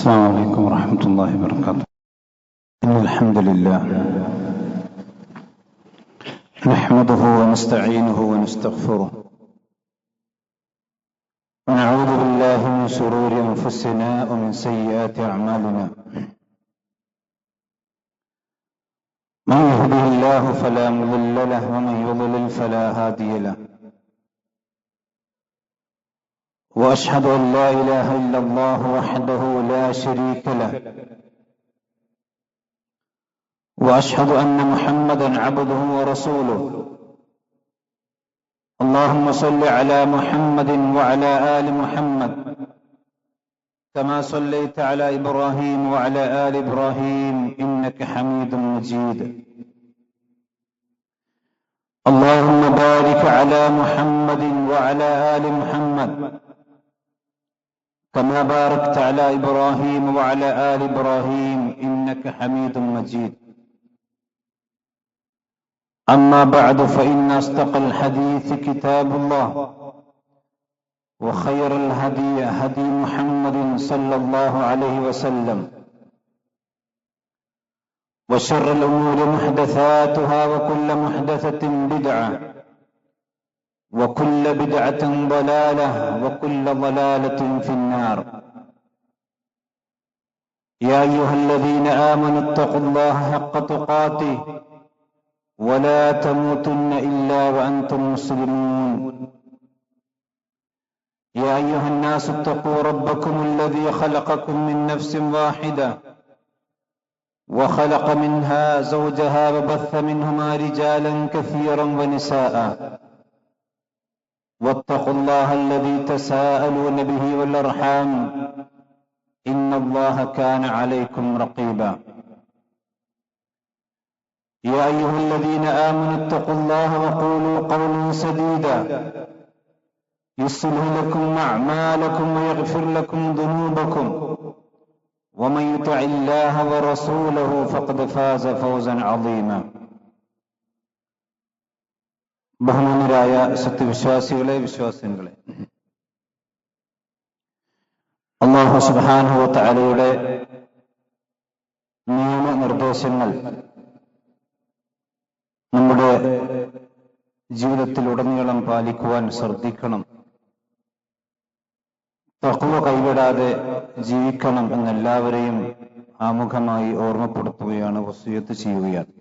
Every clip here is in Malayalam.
السلام عليكم ورحمة الله وبركاته. إن الحمد لله نحمده ونستعينه ونستغفره ونعوذ بالله من شرور أنفسنا ومن سيئات أعمالنا. من يهده الله فلا مضل له ومن يضلل فلا هادي له. وأشهد أن لا إله إلا الله وحده لا شريك له، وأشهد أن محمدا عبده ورسوله. اللهم صل على محمد وعلى آل محمد كما صليت على إبراهيم وعلى آل إبراهيم إنك حميد مجيد. اللهم بارك على محمد وعلى آل محمد كما باركت على إبراهيم وعلى آل إبراهيم إنك حميد مجيد. أما بعد فإن أصدق الحديث كتاب الله، وخير الهدي هدي محمد صلى الله عليه وسلم، وشر الأمور محدثاتها وكل محدثة بدعة وكل بدعة ضلالة وكل ضلالة في النار. يا أيها الذين آمنوا اتقوا الله حق تقاته ولا تموتن إلا وأنتم مسلمون. يا أيها الناس اتقوا ربكم الذي خلقكم من نفس واحدة وخلق منها زوجها وبث منهما رجالا كثيرا ونساء. واتقوا الله الذي تساءلون به والأرحام إن الله كان عليكم رقيبا. يا أيها الذين آمنوا اتقوا الله وقولوا قولا سديدا يصلح لكم أعمالكم ويغفر لكم ذنوبكم، ومن يطع الله ورسوله فقد فاز فوزا عظيما. ബഹുമാന്യരായ സത്യവിശ്വാസികളെ, വിശ്വാസികളെ, അല്ലാഹു സുബ്ഹാനഹു വ തആലയുടെ നിയമനിർദ്ദേശങ്ങൾ നമ്മുടെ ജീവിതത്തിലുടനീളം പാലിക്കുവാൻ ശ്രദ്ധിക്കണം. തഖ്വ കൈവിടാതെ ജീവിക്കണം എന്നെല്ലാവരെയും ആമുഖമായി ഓർമ്മപ്പെടുത്തുകയാണ്, വസിയത്ത് ചെയ്യുകയാണ്.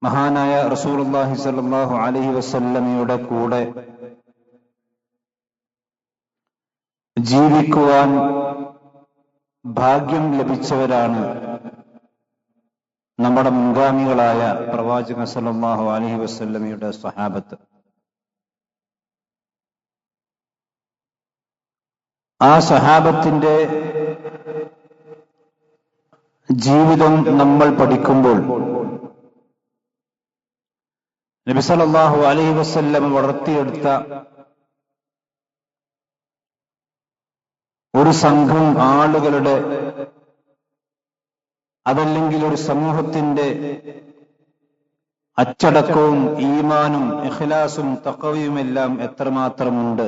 മഹാനായ റസൂലുള്ളാഹി സ്വല്ലല്ലാഹു അലൈഹി വസല്ലമയുടെ കൂടെ ജീവിക്കുവാൻ ഭാഗ്യം ലഭിച്ചവരാണ് നമ്മുടെ മുൻഗാമികളായ പ്രവാചകൻ സ്വല്ലല്ലാഹു അലൈഹി വസല്ലമയുടെ സ്വഹാബത്ത്. ആ സ്വഹാബത്തിന്റെ ജീവിതം നമ്മൾ പഠിക്കുമ്പോൾ നബി സല്ലല്ലാഹു അലൈഹി വസല്ലം വളർത്തിയെടുത്ത ഒരു സംഘം ആളുകളുടെ, അതല്ലെങ്കിൽ ഒരു സമൂഹത്തിന്റെ അച്ചടക്കവും ഈമാനും ഇഖ്ലാസും തഖ്വയുമെല്ലാം എത്രമാത്രമുണ്ട്,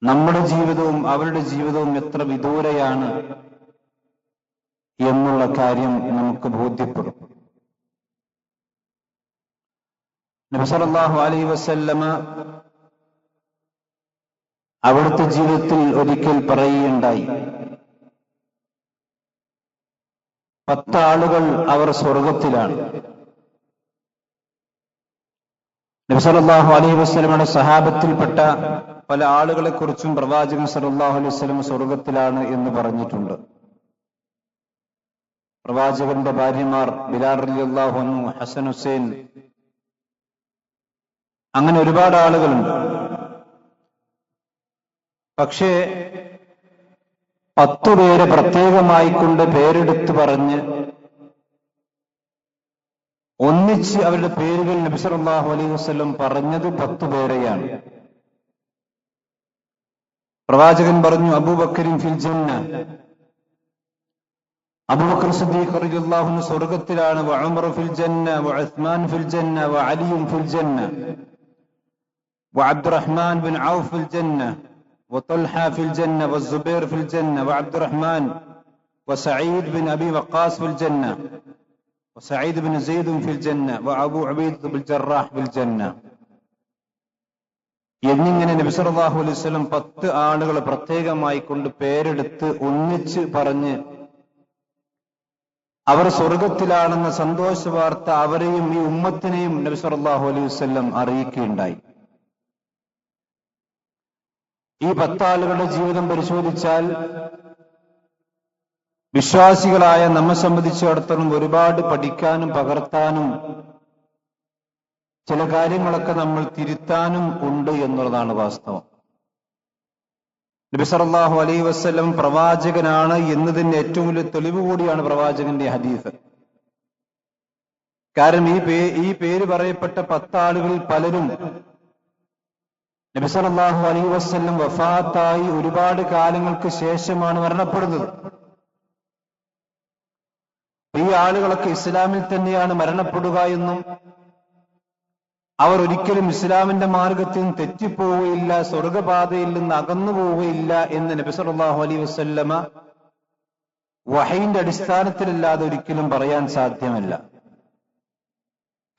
നമ്മുടെ ജീവിതവും അവരുടെ ജീവിതവും എത്ര വിദൂരയാണ് എന്നുള്ള കാര്യം നമുക്ക് ബോധ്യപ്പെടും. നബി സല്ലല്ലാഹു അലൈഹി വസല്ലമ അവിടുത്തെ ജീവിതത്തിൽ ഒരിക്കൽ പറയുകയുണ്ടായി, 10 ആളുകൾ അവർ സ്വർഗത്തിലാണ്. നബി സല്ലല്ലാഹു അലൈഹി വസല്ലമയുടെ സഹാബത്തിൽപ്പെട്ട പല ആളുകളെ കുറിച്ചും പ്രവാചകൻ സല്ലല്ലാഹു അലൈഹി വസല്ലം സ്വർഗത്തിലാണ് എന്ന് പറഞ്ഞിട്ടുണ്ട്. പ്രവാചകന്റെ ഭാര്യമാർ ബിലാൽ റളിയല്ലാഹു അൻഹു, ഹസൻ, ഹുസൈൻ, അങ്ങനെ ഒരുപാട് ആളുകളുണ്ട്. പക്ഷേ 10 പേരെ പ്രത്യേകമായി കൊണ്ട് പേരെടുത്ത് പറഞ്ഞ് ഒന്നിച്ച് അവരുടെ പേരുകൾ നബി സല്ലല്ലാഹു അലൈഹി വസല്ലം പറഞ്ഞത് 10 പേരെയാണ്. പ്രവാചകൻ പറഞ്ഞു, അബൂബക്കറിൻ ഫിൽ ജന്ന, അബൂബക്കർ സിദ്ദീഖ് റളിയല്ലാഹു അൻഹു സ്വർഗ്ഗത്തിലാണ്, വ ഉമർ ഫിൽ ജന്ന, വ ഉസ്മാൻ ഫിൽ ജന്ന, വ അലി ഫിൽ ജന്ന. وعبد الرحمن بن عوف في الجنة وطلحة في الجنة والزبير في الجنة وعبد الرحمن وسعيد بن أبي وقاص في الجنة وسعيد بن زيد في الجنة وأبو عبيدة بن الجراح في الجنة. എന്നിങ്ങനെ നബി സല്ലല്ലാഹു അലൈഹി വസല്ലം 10 ആളുകൾ പ്രത്യേകമായി കൊണ്ട് പേരെടുത്ത് ഒന്നിച്ച് പറഞ്ഞ് അവർ സ്വർഗത്തിലാണെന്ന സന്തോഷ വാർത്ത അവരെയും ഈ ഉമ്മത്തിനെയും നബി സല്ലല്ലാഹു അലൈഹി വസല്ലം അറിയിക്കുകയുണ്ടായി. ഈ 10 ആളുകളുടെ ജീവിതം പരിശോധിച്ചാൽ വിശ്വാസികളായ നമ്മെ സംബന്ധിച്ചിടത്തോളം ഒരുപാട് പഠിക്കാനും പകർത്താനും ചില കാര്യങ്ങളൊക്കെ നമ്മൾ തിരുത്താനും ഉണ്ട് എന്നുള്ളതാണ് വാസ്തവം. നബി സല്ലല്ലാഹു അലൈഹി വസല്ലം പ്രവാചകനാണ് എന്നതിന്റെ ഏറ്റവും വലിയ തെളിവ് കൂടിയാണ് പ്രവാചകന്റെ ഹദീസ്. കാരണം ഈ പേര് പറയപ്പെട്ട 10 ആളുകളിൽ പലരും നബി സല്ലല്ലാഹു അലൈഹി വസല്ലം വഫാത്തായി ഒരുപാട് കാലങ്ങൾക്ക് ശേഷമാണ് മരണപ്പെടുന്നത്. ഈ ആളുകളൊക്കെ ഇസ്ലാമിൽ തന്നെയാണ് മരണപ്പെടുക എന്നും അവർ ഒരിക്കലും ഇസ്ലാമിന്റെ മാർഗത്തിൽ നിന്ന് തെറ്റിപ്പോവുകയില്ല, സ്വർഗപാതയിൽ നിന്ന് അകന്നു പോവുകയില്ല എന്ന് നബി സല്ലല്ലാഹു അലൈഹി വസല്ലമ വഹയിന്റെ അടിസ്ഥാനത്തിലല്ലാതെ ഒരിക്കലും പറയാൻ സാധ്യമല്ല.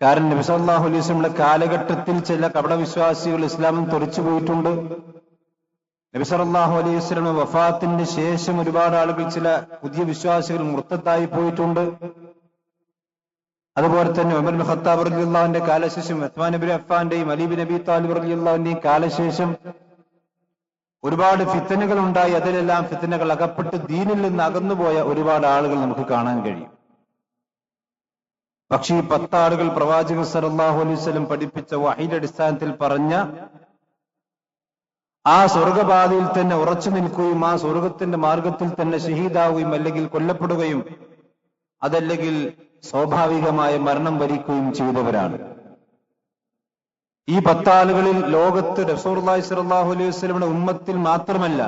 കാരണം നബി സല്ലല്ലാഹു അലൈഹി വസല്ലമയുടെ കാലഘട്ടത്തിൽ ചില കപടവിശ്വാസികൾ ഇസ്ലാമിൽ തെറിച്ചു പോയിട്ടുണ്ട്. നബി സല്ലല്ലാഹു അലൈഹി വസല്ലമയുടെ വഫാത്തിന് ശേഷം ഒരുപാട് ആളുകൾ ചില പുതിയ വിശ്വാസികൾ മുർത്തദ്ദായി പോയിട്ടുണ്ട്. അതുപോലെ തന്നെ ഉമർ ഇബ്നു ഖത്താബ് റളിയല്ലാഹുവിന്റെ കാലശേഷം ഉസ്മാൻ ഇബ്നു അഫ്ഫാന്റെയും അലി ഇബ്നു അബീ താലിബ് റളിയല്ലാഹുവിന്റെയും കാലശേഷം ഒരുപാട് ഫിത്നകൾ ഉണ്ടായി. അതിലെല്ലാം ഫിത്നകൾ അകപ്പെട്ട് ദീനിൽ നിന്ന് അകന്നുപോയ ഒരുപാട് ആളുകൾ നമുക്ക് കാണാൻ കഴിയും. പക്ഷേ ഈ 10 ആളുകൾ പ്രവാചകൻ സല്ലല്ലാഹു അലൈഹി വസല്ലം പഠിപ്പിച്ച വഹയിന്റെ അടിസ്ഥാനത്തിൽ പറഞ്ഞ ആ സ്വർഗപാതയിൽ തന്നെ ഉറച്ചു നിൽക്കുകയും ആ സ്വർഗത്തിന്റെ മാർഗത്തിൽ തന്നെ ഷഹീദാവുകയും അല്ലെങ്കിൽ കൊല്ലപ്പെടുകയും അതല്ലെങ്കിൽ സ്വാഭാവികമായ മരണം വരിക്കുകയും ചെയ്തവരാണ്. ഈ 10 ആളുകളിൽ ലോകത്ത് റസൂലുള്ളാഹി സ്വല്ലല്ലാഹു അലൈഹി വസല്ലമയുടെ ഉമ്മത്തിൽ മാത്രമല്ല,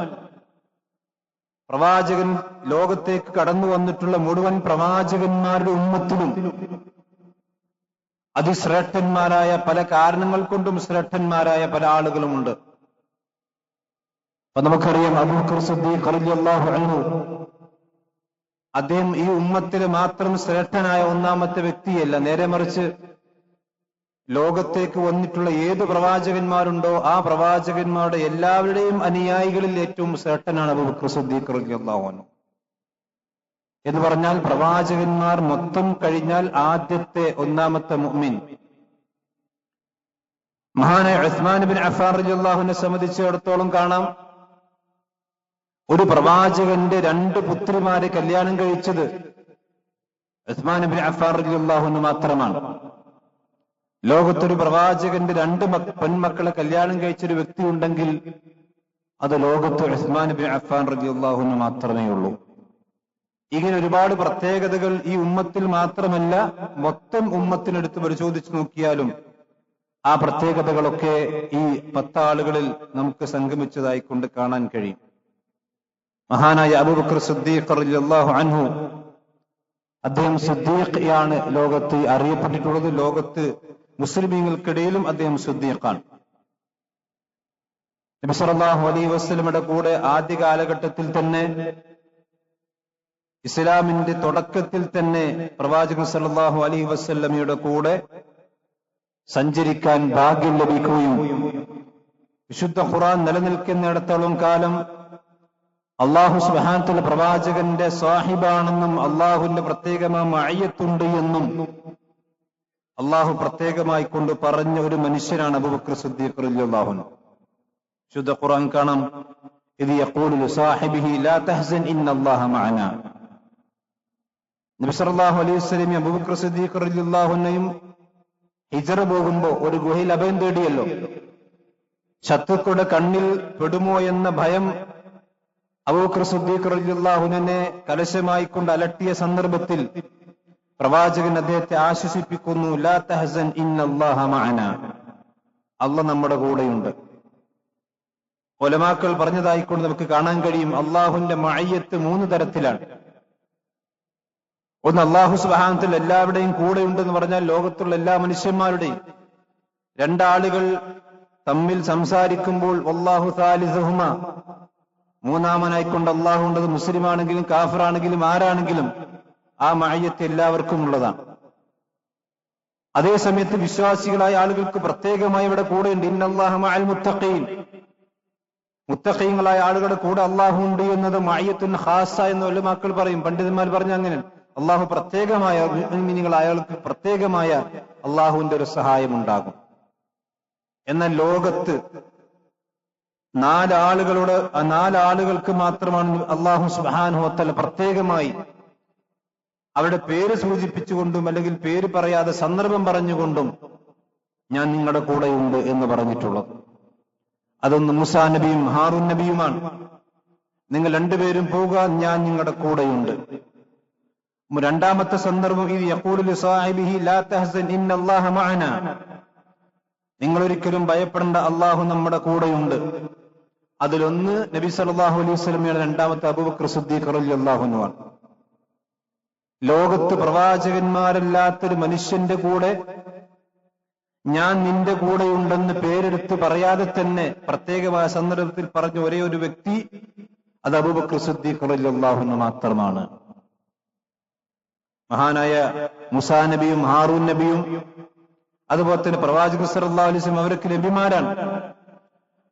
പ്രവാചകൻ ലോകത്തേക്ക് കടന്നു വന്നിട്ടുള്ള മുഴുവൻ പ്രവാചകന്മാരുടെ ഉമ്മത്തിലും അതിശ്രേഷ്ഠന്മാരായ, പല കാരണങ്ങൾ കൊണ്ടും ശ്രേഷ്ഠന്മാരായ പല ആളുകളുമുണ്ട്. അപ്പൊ നമുക്കറിയാം അബൂബക്കർ സിദ്ദീഖ് റളിയല്ലാഹു അൻഹു, അദ്ദേഹം ഈ ഉമ്മത്തിൽ മാത്രം ശ്രേഷ്ഠനായ ഒന്നാമത്തെ വ്യക്തിയല്ല, നേരെ മറിച്ച് ലോകത്തേക്ക് വന്നിട്ടുള്ള ഏത് പ്രവാചകന്മാരുണ്ടോ ആ പ്രവാചകന്മാരുടെ എല്ലാവരുടെയും അനുയായികളിൽ ഏറ്റവും ശ്രേഷ്ഠനാണ് അബൂബക്കർ സിദ്ദീഖ് റളിയല്ലാഹു അൻഹു. എന്ന് പറഞ്ഞാൽ പ്രവാചകന്മാർ മൊത്തം കഴിഞ്ഞാൽ ആദ്യത്തെ ഒന്നാമത്തെ മുഅ്മിൻ. മഹാനായ ഉസ്മാൻ ഇബ്നു അഫ്ഫാൻ റളിയല്ലാഹുവിനെ സംബന്ധിച്ചിടത്തോളം കാണാം, ഒരു പ്രവാചകന്റെ 2 പുത്രിമാരെ കല്യാണം കഴിച്ചത് ഉസ്മാൻ ഇബ്നു അഫ്ഫാൻ റളിയല്ലാഹു അൻഹു മാത്രമാണ്. ലോകത്തൊരു പ്രവാചകന്റെ 2 പെൺമക്കളെ കല്യാണം കഴിച്ചൊരു വ്യക്തി ഉണ്ടെങ്കിൽ അത് ലോകത്ത് ഉസ്മാൻ ഇബ്നു അഫ്ഫാൻ റളിയല്ലാഹു അൻഹു മാത്രമേ ഉള്ളൂ. ഇങ്ങനെ ഒരുപാട് പ്രത്യേകതകൾ ഈ ഉമ്മത്തിൽ മാത്രമല്ല, മൊത്തം ഉമ്മത്തിനെടുത്ത് പരിശോധിച്ചു നോക്കിയാലും ആ പ്രത്യേകതകളൊക്കെ ഈ 10 ആളുകളിൽ നമുക്ക് സംഗമിച്ചതായി കൊണ്ട് കാണാൻ കഴിയും. മഹാനായ അബൂബക്കർ സിദ്ദീഖ് റളിയല്ലാഹു അൻഹു, അദ്ദേഹം സിദ്ദീഖാണ് ലോകത്ത് അറിയപ്പെട്ടിട്ടുള്ളത്. ലോകത്ത് മുസ്ലിമീങ്ങൾക്കിടയിലും അദ്ദേഹം സിദ്ദീഖാണ്. നബി സല്ലല്ലാഹു അലൈഹി വസല്ലമയുടെ കൂടെ ആദ്യ കാലഘട്ടത്തിൽ തന്നെ, ഇസ്ലാമിന്റെ തുടക്കത്തിൽ തന്നെ പ്രവാചകൻ സല്ലല്ലാഹു അലൈഹി വസല്ലമയുടെ കൂടെ സഞ്ചരിക്കാൻ ഭാഗ്യം ലഭിക്കുകയും വിശുദ്ധ ഖുർആൻ നിലനിൽക്കുന്നിടത്തോളം കാലം അല്ലാഹു സുബ്ഹാനഹു വതആല പ്രവാചകന്റെ സാഹിബാണെന്നും അല്ലാഹുവിന്റെ പ്രത്യേകമായ മഅയ്യത്തുണ്ട് എന്നും അല്ലാഹു പ്രത്യേകമായി കൊണ്ട് പറഞ്ഞ ഒരു മനുഷ്യനാണ് അബൂബക്കർ സിദ്ദീഖ് റളിയല്ലാഹു അൻഹു. വിശുദ്ധ ഖുർആൻ കാണാം, ഇദ് യഖൂലു ലിസാഹിബിഹി ലാ തഹ്സൻ ഇന്നല്ലാഹ മഅനാ. നബി സല്ലല്ലാഹു അലൈഹി വസല്ലം അബൂബക്കർ സിദ്ദീഖ് റളിയല്ലാഹു അൻഹുയും ഹിജ്റ പോകുമ്പോൾ ഒരു ഗുഹയിൽ അഭയം തേടിയല്ലോ. ശത്രുക്കളുടെ കണ്ണിൽ പെടുമോ എന്ന ഭയം അബൂബക്കർ സിദ്ദീഖ് റളിയല്ലാഹു അൻഹുവിനെ കലശമായി കൊണ്ട് അലട്ടിയ സന്ദർഭത്തിൽ പ്രവാചകൻ അദ്ദേഹത്തെ ആശ്വസിപ്പിക്കുന്നു, ലാ തഹ്സൻ ഇന്നല്ലാഹ മഅനാ, അല്ലാഹ് നമ്മുടെ കൂടെയുണ്ട്. ഉലമാക്കൾ പറഞ്ഞതായിക്കൊണ്ട് നമുക്ക് കാണാൻ കഴിയും, അള്ളാഹുവിന്റെ മഅയ്യത്ത് 3 തരത്തിലാണ്. ഒന്ന്, അല്ലാഹു സുബ്ഹാനഹു വതആല എല്ലാവരുടെയും കൂടെയുണ്ടെന്ന് പറഞ്ഞാൽ ലോകത്തുള്ള എല്ലാ മനുഷ്യന്മാരുടെയും. 2 ആളുകൾ തമ്മിൽ സംസാരിക്കുമ്പോൾ വല്ലാഹു സാലിസുഹുമ, മൂന്നാമനായിക്കൊണ്ട് അള്ളാഹു ഉണ്ടത്. മുസ്ലിമാണെങ്കിലും കാഫിറാണെങ്കിലും ആരാണെങ്കിലും ആ മഅയ്യത്ത് എല്ലാവർക്കും ഉള്ളതാണ്. അതേ സമയത്ത് വിശ്വാസികളായ ആളുകൾക്ക് പ്രത്യേകമായി ഇവിടെ കൂടെയുണ്ട്. ഇന്നല്ലാഹ മഅൽ മുത്തഖീൻ, മുത്തഖീങ്ങളായ ആളുകളുടെ കൂടെ അള്ളാഹു ഉണ്ട് എന്നത് മഅയ്യത്തുൻ ഖാസ എന്ന് ഉലമാക്കൾ പറയും, പണ്ഡിതന്മാർ പറഞ്ഞ അങ്ങനെ. അള്ളാഹു പ്രത്യേകമായ മുഅ്മിനീങ്ങളായ ആളുകൾക്ക് പ്രത്യേകമായ അള്ളാഹുവിന്റെ ഒരു സഹായം ഉണ്ടാകും. എന്നാൽ ലോകത്ത് നാലാളുകൾക്ക് മാത്രമാണ് അള്ളാഹു സുബ്ഹാനഹു വ തആല പ്രത്യേകമായി അവരുടെ പേര് സൂചിപ്പിച്ചുകൊണ്ടും അല്ലെങ്കിൽ പേര് പറയാതെ സന്ദർഭം പറഞ്ഞുകൊണ്ടും ഞാൻ നിങ്ങളുടെ കൂടെയുണ്ട് എന്ന് പറഞ്ഞിട്ടുള്ളത്. അതൊന്ന് മൂസാ നബിയും ഹാറൂൻ നബിയുമാണ്. നിങ്ങൾ രണ്ടുപേരും പോവുക, ഞാൻ നിങ്ങളുടെ കൂടെയുണ്ട്. രണ്ടാമത്തെ സന്ദർഭം ഇത് യഖൂലു ലിസാഹിബിഹി ലാ തഹ്സൻ ഇന്നല്ലാഹ മഅനാ, നിങ്ങൾ ഒരിക്കലും ഭയപ്പെടേണ്ട, അള്ളാഹു നമ്മുടെ കൂടെയുണ്ട്. അതിലൊന്ന് നബി സല്ലല്ലാഹു അലൈഹി വസല്ലമയുടെ രണ്ടാമത്തെ അബൂബക്കർ സിദ്ദീഖ് റളിയല്ലാഹു അൻഹു ആണ്. ലോകത്ത് പ്രവാചകന്മാരല്ലാത്തൊരു മനുഷ്യന്റെ കൂടെ ഞാൻ നിന്റെ കൂടെയുണ്ടെന്ന് പേരെടുത്ത് പറയാതെ തന്നെ പ്രത്യേകമായ സന്ദർഭത്തിൽ പറഞ്ഞ ഒരേ ഒരു വ്യക്തി അത് അബൂബക്കർ സിദ്ദീഖ് റളിയല്ലാഹു അൻഹു മാത്രമാണ്. മഹാനായ മൂസാ നബിയും ഹാറൂൻ നബിയും അതുപോലെ തന്നെ പ്രവാചകർ സല്ലല്ലാഹു അലൈഹി വസല്ലം അവർക്ക് നബിമാരാണ്.